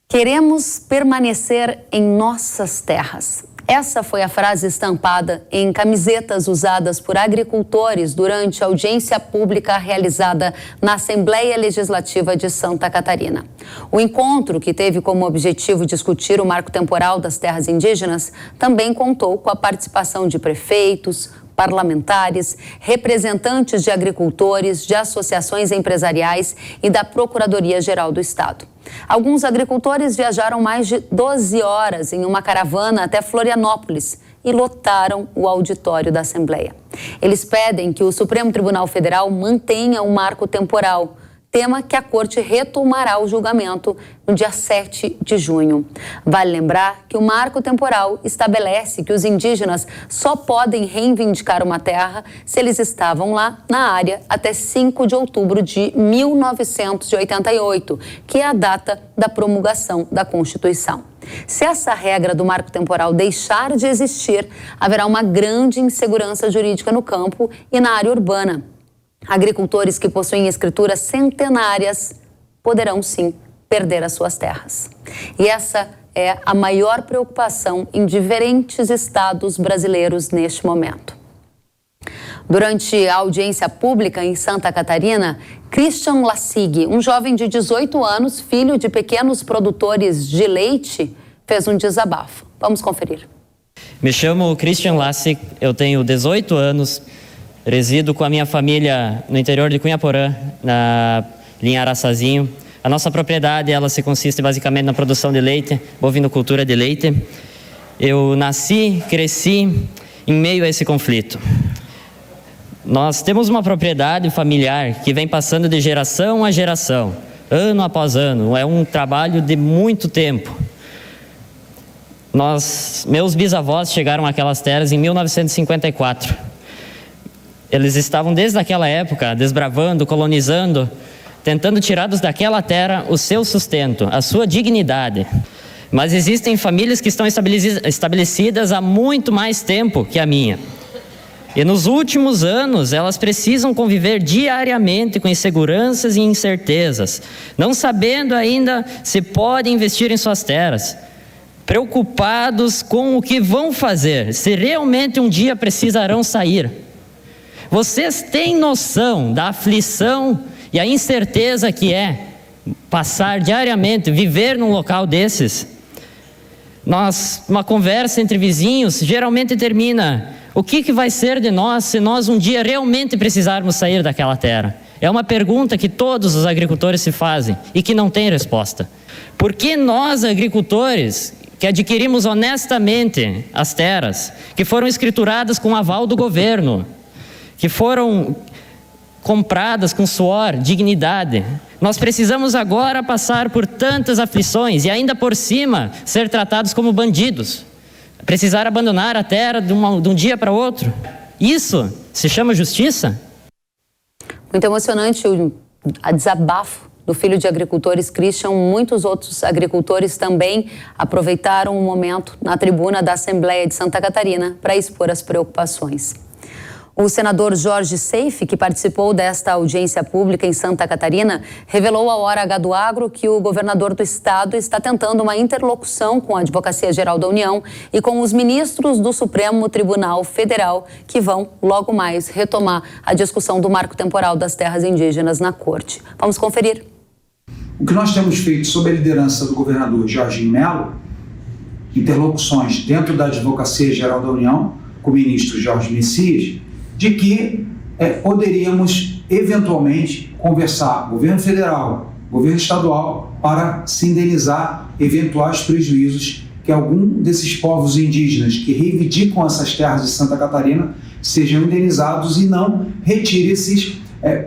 Speaker 3: Queremos permanecer em nossas terras. Essa foi a frase estampada em camisetas usadas por agricultores durante a audiência pública realizada na Assembleia Legislativa de Santa Catarina. O encontro, que teve como objetivo discutir o marco temporal das terras indígenas, também contou com a participação de prefeitos, parlamentares, representantes de agricultores, de associações empresariais e da Procuradoria-Geral do Estado. Alguns agricultores viajaram mais de 12 horas em uma caravana até Florianópolis e lotaram o auditório da Assembleia. Eles pedem que o Supremo Tribunal Federal mantenha um marco temporal, tema que a Corte retomará o julgamento no dia 7 de junho. Vale lembrar que o marco temporal estabelece que os indígenas só podem reivindicar uma terra se eles estavam lá na área até 5 de outubro de 1988, que é a data da promulgação da Constituição. Se essa regra do marco temporal deixar de existir, haverá uma grande insegurança jurídica no campo e na área urbana. Agricultores que possuem escrituras centenárias poderão, sim, perder as suas terras. E essa é a maior preocupação em diferentes estados brasileiros neste momento. Durante a audiência pública em Santa Catarina, Christian Lassig, um jovem de 18 anos, filho de pequenos produtores de leite, fez um desabafo. Vamos conferir.
Speaker 9: Me chamo Christian Lassig, eu tenho 18 anos, resido com a minha família no interior de Cunhaporã, na linha Araçazinho. A nossa propriedade, ela se consiste basicamente na produção de leite, bovinocultura de leite. Eu nasci, cresci em meio a esse conflito. Nós temos uma propriedade familiar que vem passando de geração a geração, ano após ano. É um trabalho de muito tempo. Meus bisavós chegaram àquelas terras em 1954. Eles estavam desde aquela época desbravando, colonizando, tentando tirar daquela terra o seu sustento, a sua dignidade. Mas existem famílias que estão estabelecidas há muito mais tempo que a minha. E nos últimos anos, elas precisam conviver diariamente com inseguranças e incertezas, não sabendo ainda se podem investir em suas terras, preocupados com o que vão fazer, se realmente um dia precisarão sair. Vocês têm noção da aflição e a incerteza que é passar diariamente, viver num local desses? Uma conversa entre vizinhos geralmente termina: O que vai ser de nós se nós um dia realmente precisarmos sair daquela terra? É uma pergunta que todos os agricultores se fazem e que não tem resposta. Por que nós, agricultores, que adquirimos honestamente as terras, que foram escrituradas com aval do governo, que foram compradas com suor, dignidade, nós precisamos agora passar por tantas aflições e ainda por cima ser tratados como bandidos? Precisar abandonar a terra de um dia para outro? Isso se chama justiça?
Speaker 3: Muito emocionante o desabafo do filho de agricultores Christian. Muitos outros agricultores também aproveitaram o momento na tribuna da Assembleia de Santa Catarina para expor as preocupações. O senador Jorge Seife, que participou desta audiência pública em Santa Catarina, revelou à Hora H do Agro que o governador do estado está tentando uma interlocução com a Advocacia Geral da União e com os ministros do Supremo Tribunal Federal, que vão logo mais retomar a discussão do marco temporal das terras indígenas na corte. Vamos conferir.
Speaker 10: O que nós temos feito sob a liderança do governador Jorginho Melo, interlocuções dentro da Advocacia Geral da União, com o ministro Jorge Messias, de que poderíamos eventualmente conversar governo federal, governo estadual, para se indenizar eventuais prejuízos que algum desses povos indígenas que reivindicam essas terras de Santa Catarina sejam indenizados e não retire esses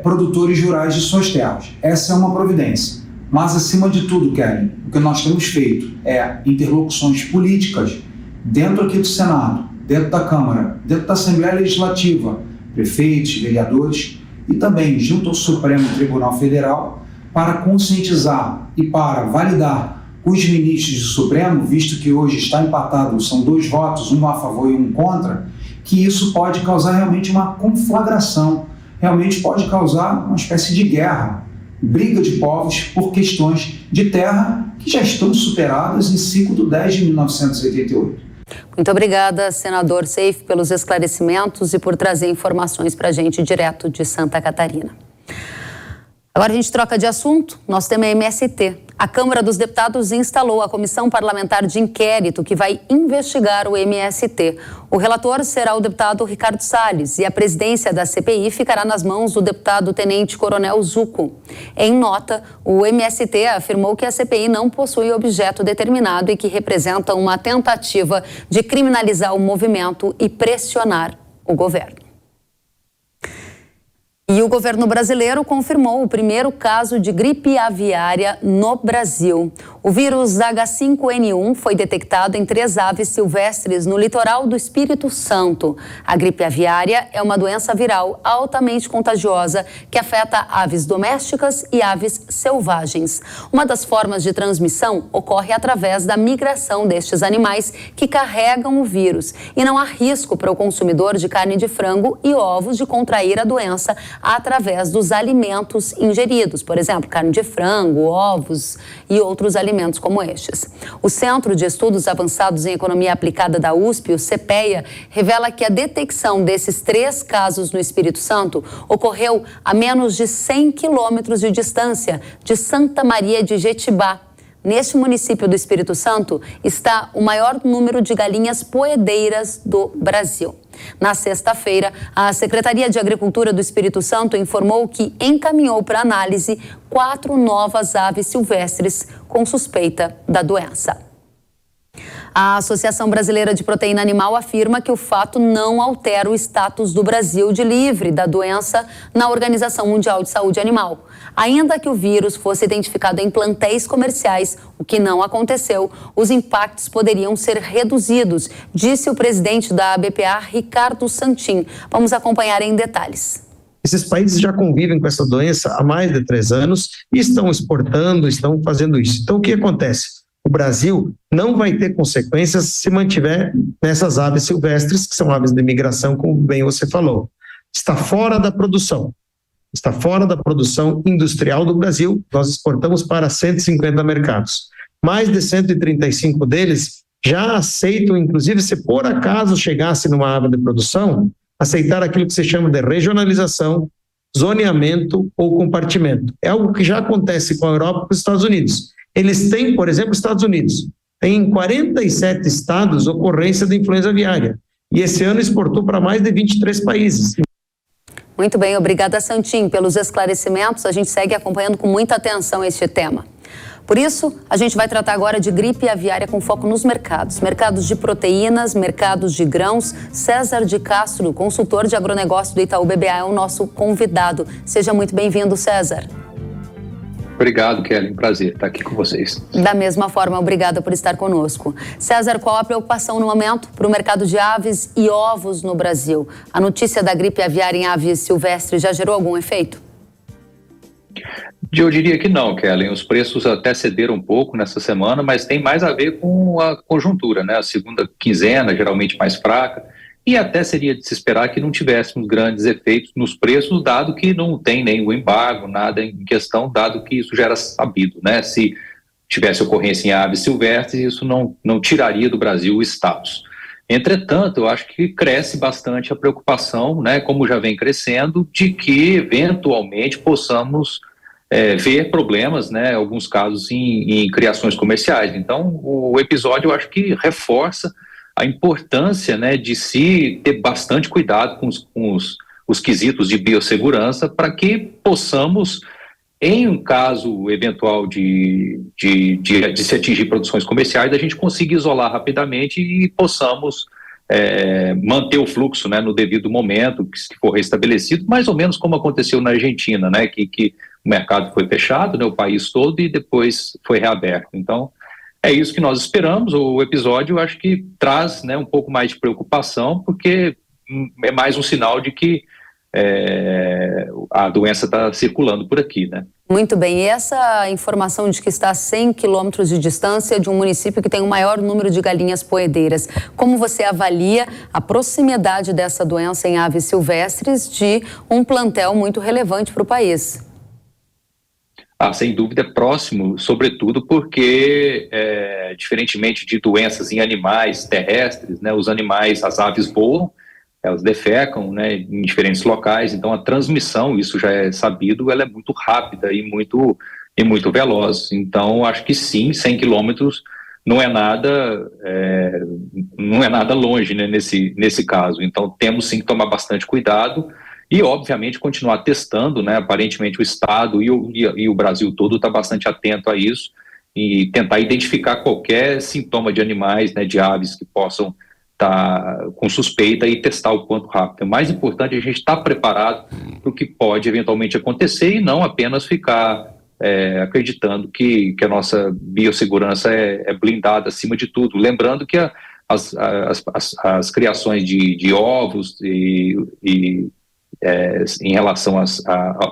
Speaker 10: produtores rurais de suas terras. Essa é uma providência. Mas, acima de tudo, Kelly, o que nós temos feito é interlocuções políticas dentro aqui do Senado, dentro da Câmara, dentro da Assembleia Legislativa, prefeitos, vereadores e também junto ao Supremo Tribunal Federal para conscientizar e para validar os ministros do Supremo, visto que hoje está empatado, são 2 votos, um a favor e um contra, que isso pode causar realmente uma conflagração, realmente pode causar uma espécie de guerra, briga de povos por questões de terra que já estão superadas em 5/10 de 1988.
Speaker 3: Muito obrigada, senador Seife, pelos esclarecimentos e por trazer informações para a gente direto de Santa Catarina. Agora a gente troca de assunto. Nosso tema é MST. A Câmara dos Deputados instalou a Comissão Parlamentar de Inquérito que vai investigar o MST. O relator será o deputado Ricardo Salles e a presidência da CPI ficará nas mãos do deputado Tenente Coronel Zucco. Em nota, o MST afirmou que a CPI não possui objeto determinado e que representa uma tentativa de criminalizar o movimento e pressionar o governo. E o governo brasileiro confirmou o primeiro caso de gripe aviária no Brasil. O vírus H5N1 foi detectado em 3 aves silvestres no litoral do Espírito Santo. A gripe aviária é uma doença viral altamente contagiosa que afeta aves domésticas e aves selvagens. Uma das formas de transmissão ocorre através da migração destes animais que carregam o vírus. E não há risco para o consumidor de carne de frango e ovos de contrair a doença através dos alimentos ingeridos, por exemplo, carne de frango, ovos e outros alimentos como estes. O Centro de Estudos Avançados em Economia Aplicada da USP, o CEPEA, revela que a detecção desses 3 casos no Espírito Santo ocorreu a menos de 100 quilômetros de distância de Santa Maria de Jetibá. Neste município do Espírito Santo está o maior número de galinhas poedeiras do Brasil. Na sexta-feira, a Secretaria de Agricultura do Espírito Santo informou que encaminhou para análise 4 novas aves silvestres com suspeita da doença. A Associação Brasileira de Proteína Animal afirma que o fato não altera o status do Brasil de livre da doença na Organização Mundial de Saúde Animal. Ainda que o vírus fosse identificado em plantéis comerciais, o que não aconteceu, os impactos poderiam ser reduzidos, disse o presidente da ABPA, Ricardo Santin. Vamos acompanhar em detalhes.
Speaker 11: Esses países já convivem com essa doença há mais de 3 anos e estão exportando, estão fazendo isso. Então, o que acontece? O Brasil não vai ter consequências se mantiver nessas aves silvestres, que são aves de migração, como bem você falou. Está fora da produção. Está fora da produção industrial do Brasil. Nós exportamos para 150 mercados. Mais de 135 deles já aceitam, inclusive, se por acaso chegasse numa ave de produção, aceitar aquilo que se chama de regionalização, zoneamento ou compartimento. É algo que já acontece com a Europa e com os Estados Unidos. Eles têm, por exemplo, Estados Unidos, tem em 47 estados ocorrência de influenza aviária. e esse ano exportou para mais de 23 países.
Speaker 3: Muito bem, obrigada, Santim, pelos esclarecimentos. A gente segue acompanhando com muita atenção este tema. Por isso, a gente vai tratar agora de gripe aviária com foco nos mercados. Mercados de proteínas, mercados de grãos. César de Castro, consultor de agronegócio do Itaú BBA, é o nosso convidado. Seja muito bem-vindo, César.
Speaker 12: Obrigado, Kelly. Prazer estar aqui com vocês.
Speaker 3: Da mesma forma, obrigada por estar conosco. César, qual a preocupação no momento para o mercado de aves e ovos no Brasil? A notícia da gripe aviária em aves silvestres já gerou algum efeito?
Speaker 12: Eu diria que não, Kelly. Os preços até cederam um pouco nessa semana, mas tem mais a ver com a conjuntura, né? A segunda quinzena, geralmente mais fraca, e até seria de se esperar que não tivéssemos grandes efeitos nos preços, dado que não tem nem o embargo, nada em questão, dado que isso já era sabido, né? Se tivesse ocorrência em aves silvestres, isso não tiraria do Brasil o status. Entretanto, eu acho que cresce bastante a preocupação, né, como já vem crescendo, de que eventualmente possamos ver problemas, né, alguns casos em criações comerciais. Então, o episódio eu acho que reforça a importância, né, de se ter bastante cuidado com os quesitos de biossegurança para que possamos, em um caso eventual de se atingir produções comerciais, a gente consiga isolar rapidamente e possamos manter o fluxo, né, no devido momento que for restabelecido, mais ou menos como aconteceu na Argentina, né, que o mercado foi fechado, né, o país todo, e depois foi reaberto. Então, é isso que nós esperamos. O episódio, eu acho que traz, né, um pouco mais de preocupação, porque é mais um sinal de que a doença está circulando por aqui, né?
Speaker 3: Muito bem, e essa informação de que está a 100 quilômetros de distância de um município que tem o maior número de galinhas poedeiras, como você avalia a proximidade dessa doença em aves silvestres de um plantel muito relevante para o país?
Speaker 12: Sem dúvida é próximo, sobretudo porque, diferentemente de doenças em animais terrestres, né, os animais, as aves voam, elas defecam, né, em diferentes locais, então a transmissão, isso já é sabido, ela é muito rápida e muito veloz. Então, acho que sim, 100 quilômetros não é nada longe, né, nesse caso. Então, temos sim que tomar bastante cuidado e, obviamente, continuar testando, né, aparentemente o Estado e o Brasil todo está bastante atento a isso e tentar identificar qualquer sintoma de animais, né, de aves que possam estar com suspeita e testar o quanto rápido. O mais importante é a gente estar preparado para o que pode eventualmente acontecer e não apenas ficar acreditando que a nossa biossegurança é blindada acima de tudo. Lembrando que as criações de ovos em relação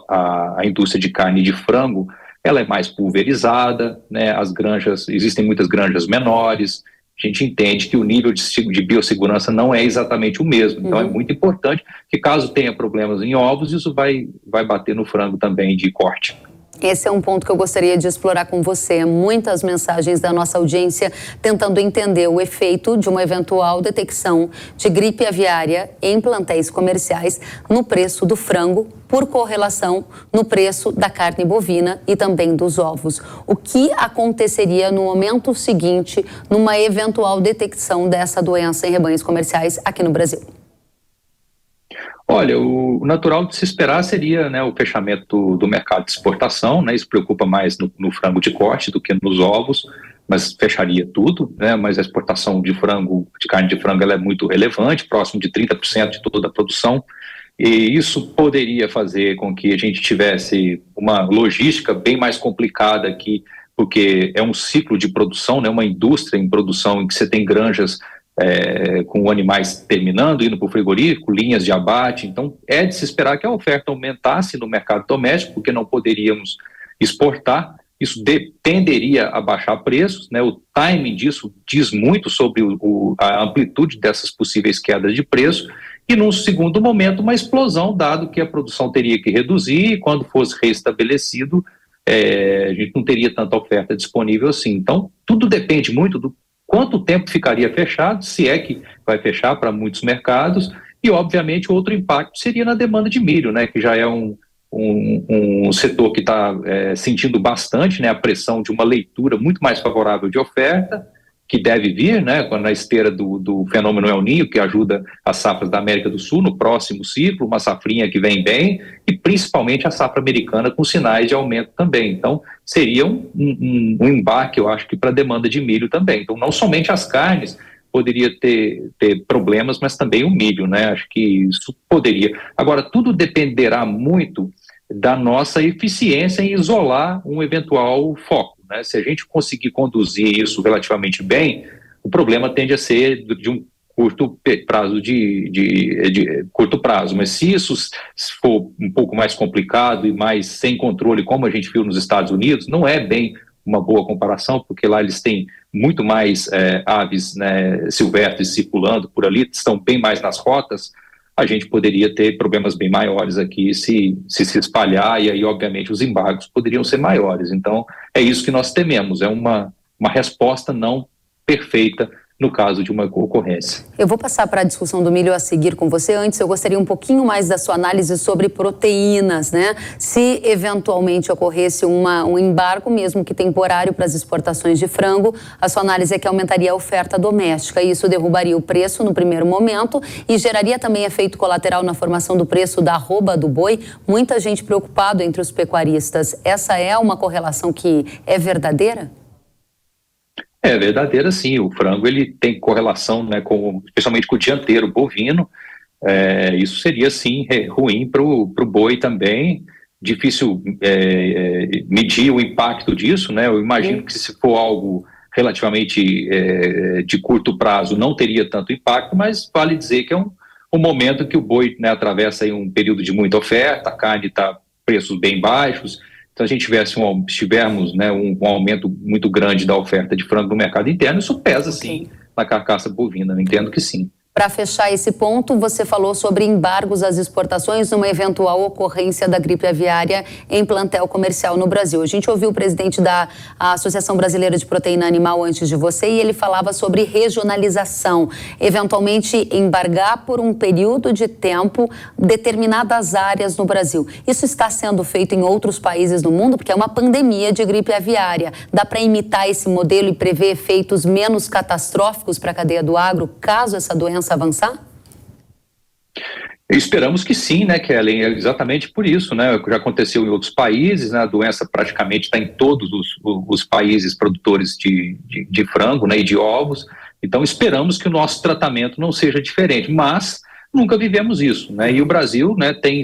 Speaker 12: à indústria de carne e de frango, ela é mais pulverizada, né? As granjas, existem muitas granjas menores. A gente entende que o nível de biossegurança não é exatamente o mesmo. Então, é muito importante que, caso tenha problemas em ovos, isso vai bater no frango também de corte.
Speaker 3: Esse é um ponto que eu gostaria de explorar com você. Muitas mensagens da nossa audiência tentando entender o efeito de uma eventual detecção de gripe aviária em plantéis comerciais no preço do frango, por correlação no preço da carne bovina e também dos ovos. O que aconteceria no momento seguinte numa eventual detecção dessa doença em rebanhos comerciais aqui no Brasil?
Speaker 12: Olha, o natural de se esperar seria, né, o fechamento do mercado de exportação, né, isso preocupa mais no frango de corte do que nos ovos, mas fecharia tudo, né, mas a exportação de carne de frango, ela é muito relevante, próximo de 30% de toda a produção, e isso poderia fazer com que a gente tivesse uma logística bem mais complicada aqui, porque é um ciclo de produção, né, uma indústria em produção em que você tem granjas com animais terminando, indo para o frigorífico, linhas de abate. Então é de se esperar que a oferta aumentasse no mercado doméstico, porque não poderíamos exportar. Isso tenderia a baixar preços, né? O timing disso diz muito sobre a amplitude dessas possíveis quedas de preço, e num segundo momento uma explosão, dado que a produção teria que reduzir, e quando fosse restabelecido a gente não teria tanta oferta disponível assim. Então tudo depende muito do quanto tempo ficaria fechado, se é que vai fechar para muitos mercados, e obviamente outro impacto seria na demanda de milho, né, que já é um setor que está sentindo bastante, né, a pressão de uma leitura muito mais favorável de oferta, que deve vir, né, na esteira do fenômeno El Niño, que ajuda as safras da América do Sul no próximo ciclo, uma safrinha que vem bem, e principalmente a safra americana com sinais de aumento também. Então, seria um embarque, eu acho que para a demanda de milho também. Então, não somente as carnes poderia ter problemas, mas também o milho, né? Acho que isso poderia. Agora, tudo dependerá muito da nossa eficiência em isolar um eventual foco, né? Se a gente conseguir conduzir isso relativamente bem, o problema tende a ser de um curto prazo de curto prazo, mas se isso for um pouco mais complicado e mais sem controle, como a gente viu nos Estados Unidos, não é bem uma boa comparação, porque lá eles têm muito mais aves, né, silvestres circulando por ali, estão bem mais nas rotas. A gente poderia ter problemas bem maiores aqui se espalhar, e aí, obviamente, os embargos poderiam ser maiores. Então, é isso que nós tememos, é uma resposta não perfeita no caso de uma ocorrência.
Speaker 3: Eu vou passar para a discussão do milho a seguir com você. Antes, eu gostaria um pouquinho mais da sua análise sobre proteínas, né? Se eventualmente ocorresse um embargo, mesmo que temporário, para as exportações de frango, a sua análise é que aumentaria a oferta doméstica. Isso derrubaria o preço no primeiro momento e geraria também efeito colateral na formação do preço da arroba do boi. Muita gente preocupada entre os pecuaristas. Essa é uma correlação que é verdadeira?
Speaker 12: É verdadeira, sim. O frango ele tem correlação, né, especialmente com o dianteiro bovino. Isso seria, sim, ruim para o boi também. Difícil medir o impacto disso, né? Eu imagino que se for algo relativamente de curto prazo não teria tanto impacto, mas vale dizer que é um momento que o boi, né, atravessa aí um período de muita oferta, a carne está preços bem baixos. Então, se a gente tivermos, né, um aumento muito grande da oferta de frango no mercado interno, isso pesa, sim, na carcaça bovina. Eu entendo que sim.
Speaker 3: Para fechar esse ponto, você falou sobre embargos às exportações numa eventual ocorrência da gripe aviária em plantel comercial no Brasil. A gente ouviu o presidente da Associação Brasileira de Proteína Animal antes de você e ele falava sobre regionalização, eventualmente embargar por um período de tempo determinadas áreas no Brasil. Isso está sendo feito em outros países do mundo porque é uma pandemia de gripe aviária. Dá para imitar esse modelo e prever efeitos menos catastróficos para a cadeia do agro caso essa doença avançar?
Speaker 12: Esperamos que sim, né, Kellen? É exatamente por isso, né? Já aconteceu em outros países, né? A doença praticamente está em todos os países produtores de frango, né, e de ovos. Então esperamos que o nosso tratamento não seja diferente, mas nunca vivemos isso, né? E o Brasil, né, tem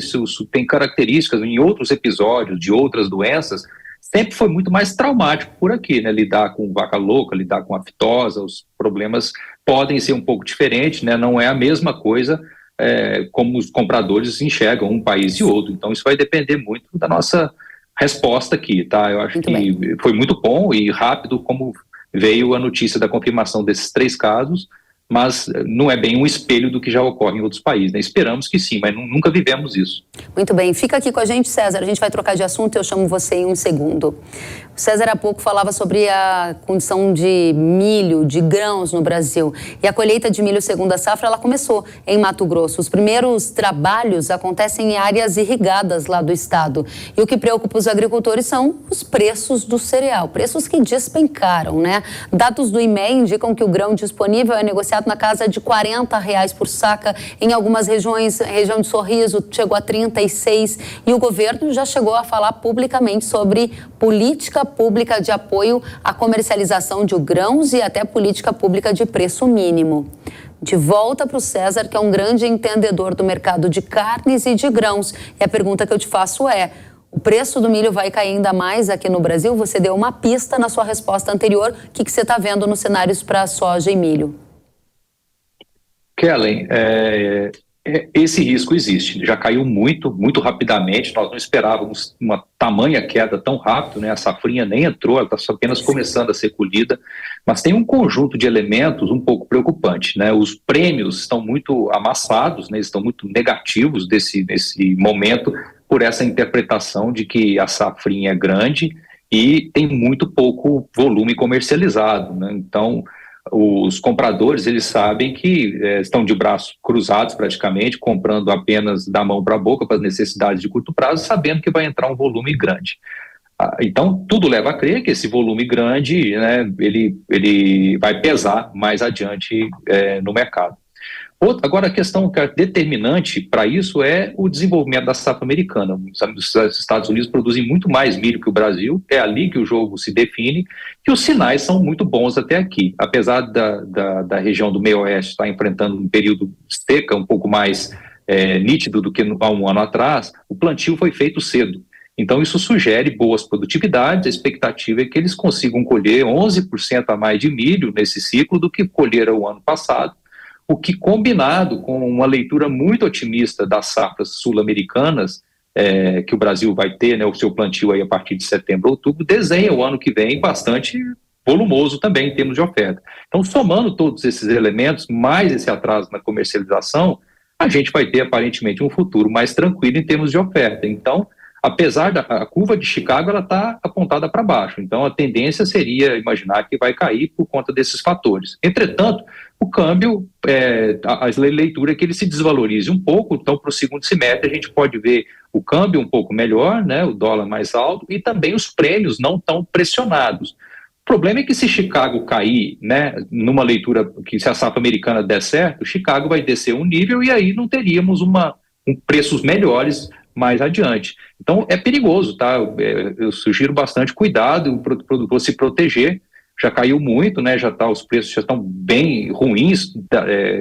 Speaker 12: características em outros episódios de outras doenças. Sempre foi muito mais traumático por aqui, né? Lidar com vaca louca, lidar com aftosa, os problemas podem ser um pouco diferentes, né? Não é a mesma coisa como os compradores enxergam um país e outro. Então isso vai depender muito da nossa resposta aqui, tá? Eu acho que foi muito bom e rápido como veio a notícia da confirmação desses 3 casos, mas não é bem um espelho do que já ocorre em outros países, né? Esperamos que sim, mas nunca vivemos isso.
Speaker 3: Muito bem, fica aqui com a gente, César, a gente vai trocar de assunto e eu chamo você em um segundo. O César há pouco falava sobre a condição de milho, de grãos no Brasil. E a colheita de milho segunda safra, ela começou em Mato Grosso. Os primeiros trabalhos acontecem em áreas irrigadas lá do estado. E o que preocupa os agricultores são os preços do cereal, preços que despencaram, né? Dados do IMEA indicam que o grão disponível é negociado na casa de R$40 por saca. Em algumas regiões, região de Sorriso chegou a 36. E o governo já chegou a falar publicamente sobre política pública de apoio à comercialização de grãos e até política pública de preço mínimo. De volta para o César, que é um grande entendedor do mercado de carnes e de grãos. E a pergunta que eu te faço é: o preço do milho vai cair ainda mais aqui no Brasil? Você deu uma pista na sua resposta anterior. O que você está vendo nos cenários para soja e milho?
Speaker 12: Kellen, esse risco existe, já caiu muito rapidamente. Nós não esperávamos uma tamanha queda tão rápido, né? A safrinha nem entrou, ela está apenas começando a ser colhida, mas tem um conjunto de elementos um pouco preocupante, né? Os prêmios estão muito amassados, né? Estão muito negativos nesse momento por essa interpretação de que a safrinha é grande e tem muito pouco volume comercializado, né? Então os compradores, eles sabem que estão de braços cruzados praticamente, comprando apenas da mão para a boca para as necessidades de curto prazo, sabendo que vai entrar um volume grande. Então, tudo leva a crer que esse volume grande, né, ele vai pesar mais adiante no mercado. Agora, a questão que é determinante para isso é o desenvolvimento da safra americana. Os Estados Unidos produzem muito mais milho que o Brasil, é ali que o jogo se define, e os sinais são muito bons até aqui. Apesar da região do meio-oeste estar enfrentando um período de seca um pouco mais nítido do que há um ano atrás, o plantio foi feito cedo. Então, isso sugere boas produtividades, a expectativa é que eles consigam colher 11% a mais de milho nesse ciclo do que colheram o ano passado, o que, combinado com uma leitura muito otimista das safras sul-americanas, que o Brasil vai ter, né, o seu plantio aí a partir de setembro, outubro, desenha o ano que vem bastante volumoso também em termos de oferta. Então, somando todos esses elementos, mais esse atraso na comercialização, a gente vai ter aparentemente um futuro mais tranquilo em termos de oferta. Então, apesar da curva de Chicago, ela está apontada para baixo. Então, a tendência seria imaginar que vai cair por conta desses fatores. Entretanto, o câmbio, a leitura é que ele se desvalorize um pouco. Então, para o segundo semestre, a gente pode ver o câmbio um pouco melhor, né, o dólar mais alto, e também os prêmios não tão pressionados. O problema é que se Chicago cair, né, numa leitura que se a safra americana der certo, Chicago vai descer um nível e aí não teríamos preços melhores mais adiante. Então, é perigoso, tá? Eu sugiro bastante cuidado, o produtor se proteger. Já caiu muito, né? Os preços já estão bem ruins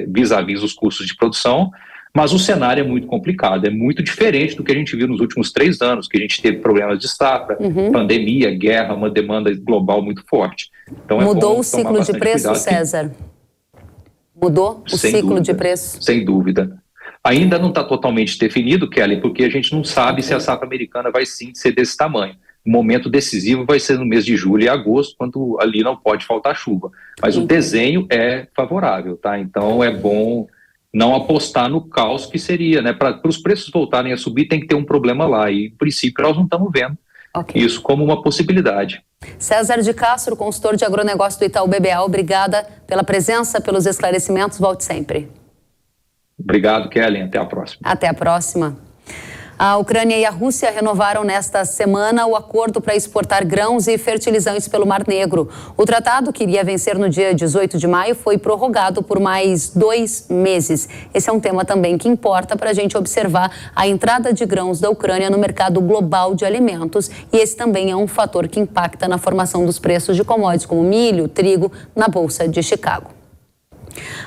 Speaker 12: vis-à-vis os custos de produção, mas o cenário é muito complicado, é muito diferente do que a gente viu nos últimos 3 anos, que a gente teve problemas de safra, pandemia, guerra, uma demanda global muito forte. Então,
Speaker 3: mudou o ciclo de preço, César? Mudou o ciclo de preço?
Speaker 12: Sem dúvida. Ainda não está totalmente definido, Kelly, porque a gente não sabe se a safra americana vai sim ser desse tamanho. O momento decisivo vai ser no mês de julho e agosto, quando ali não pode faltar chuva. Mas o desenho é favorável, tá? Então é bom não apostar no caos que seria, né? Para os preços voltarem a subir, tem que ter um problema lá. E, em princípio, nós não estamos vendo isso como uma possibilidade.
Speaker 3: César de Castro, consultor de agronegócio do Itaú BBA, obrigada pela presença, pelos esclarecimentos. Volte sempre.
Speaker 12: Obrigado, Kelly. Até a próxima.
Speaker 3: Até a próxima. A Ucrânia e a Rússia renovaram nesta semana o acordo para exportar grãos e fertilizantes pelo Mar Negro. O tratado, que iria vencer no dia 18 de maio, foi prorrogado por mais 2 meses. Esse é um tema também que importa para a gente observar a entrada de grãos da Ucrânia no mercado global de alimentos. E esse também é um fator que impacta na formação dos preços de commodities como milho, trigo, na Bolsa de Chicago.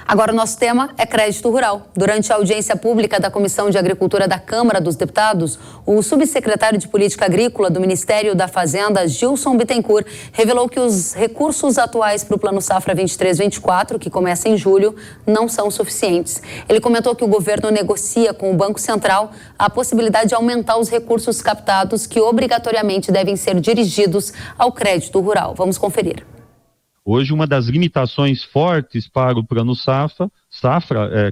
Speaker 3: Agora o nosso tema é crédito rural. Durante a audiência pública da Comissão de Agricultura da Câmara dos Deputados, o subsecretário de Política Agrícola do Ministério da Fazenda, Gilson Bittencourt, revelou que os recursos atuais para o Plano Safra 23-24, que começa em julho, não são suficientes. Ele comentou que o governo negocia com o Banco Central a possibilidade de aumentar os recursos captados que obrigatoriamente devem ser dirigidos ao crédito rural. Vamos conferir.
Speaker 13: Hoje, uma das limitações fortes para o Plano Safra,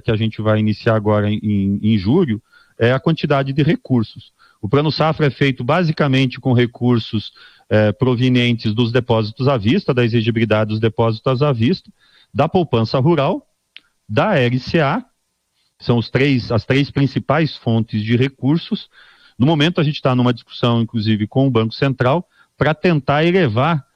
Speaker 13: que a gente vai iniciar agora em julho, é a quantidade de recursos. O Plano Safra é feito basicamente com recursos provenientes dos depósitos à vista, da exigibilidade dos depósitos à vista, da poupança rural, da LCA, são as três principais fontes de recursos. No momento, a gente está numa discussão, inclusive, com o Banco Central, para tentar elevar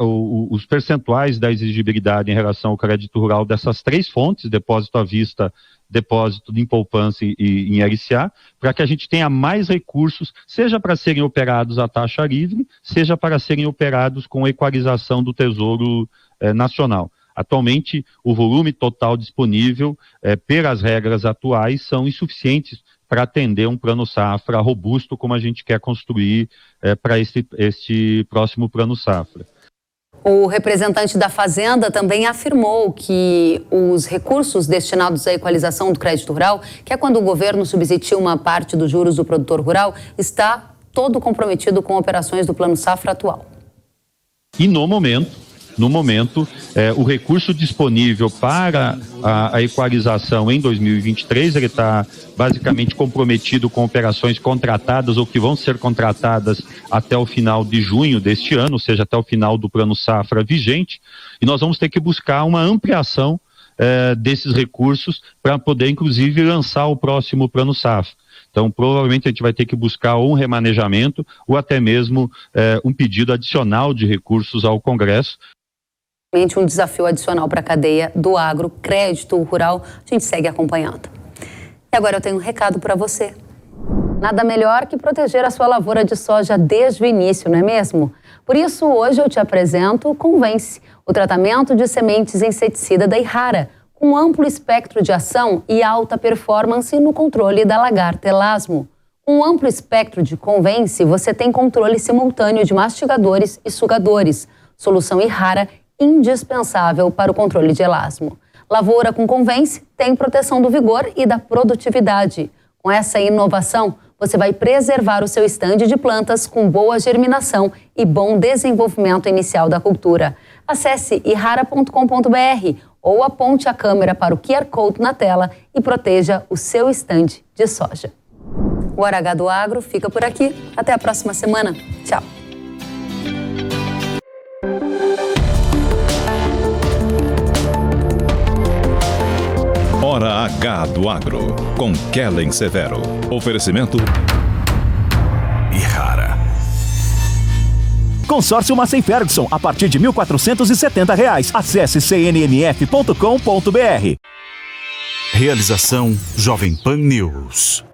Speaker 13: os percentuais da exigibilidade em relação ao crédito rural dessas 3 fontes, depósito à vista, depósito em poupança e em LCA, para que a gente tenha mais recursos, seja para serem operados à taxa livre, seja para serem operados com equalização do Tesouro Nacional. Atualmente, o volume total disponível, pelas regras atuais, são insuficientes para atender um plano safra robusto como a gente quer construir para este próximo plano safra.
Speaker 3: O representante da Fazenda também afirmou que os recursos destinados à equalização do crédito rural, que é quando o governo subsidia uma parte dos juros do produtor rural, está todo comprometido com operações do plano safra atual.
Speaker 13: E no momento, o recurso disponível para a equalização em 2023, ele está basicamente comprometido com operações contratadas ou que vão ser contratadas até o final de junho deste ano, ou seja, até o final do Plano Safra vigente, e nós vamos ter que buscar uma ampliação desses recursos para poder, inclusive, lançar o próximo Plano Safra. Então, provavelmente a gente vai ter que buscar ou um remanejamento ou até mesmo um pedido adicional de recursos ao Congresso.
Speaker 3: Um desafio adicional para a cadeia do agro, crédito rural. A gente segue acompanhando. E agora eu tenho um recado para você. Nada melhor que proteger a sua lavoura de soja desde o início, não é mesmo? Por isso, hoje eu te apresento o Convence, o tratamento de sementes inseticida da Yara, com amplo espectro de ação e alta performance no controle da lagarta elasmo. Com um amplo espectro de Convence, você tem controle simultâneo de mastigadores e sugadores. Solução Yara indispensável para o controle de elasmo. Lavoura com Convence tem proteção do vigor e da produtividade. Com essa inovação, você vai preservar o seu estande de plantas com boa germinação e bom desenvolvimento inicial da cultura. Acesse yara.com.br ou aponte a câmera para o QR Code na tela e proteja o seu estande de soja. O Hora H do Agro fica por aqui. Até a próxima semana. Tchau.
Speaker 1: Hora H do Agro, com Kellen Severo. Oferecimento
Speaker 2: Yara. Consórcio Massey Ferguson, a partir de R$ 1.470. Acesse cnmf.com.br.
Speaker 14: Realização Jovem Pan News.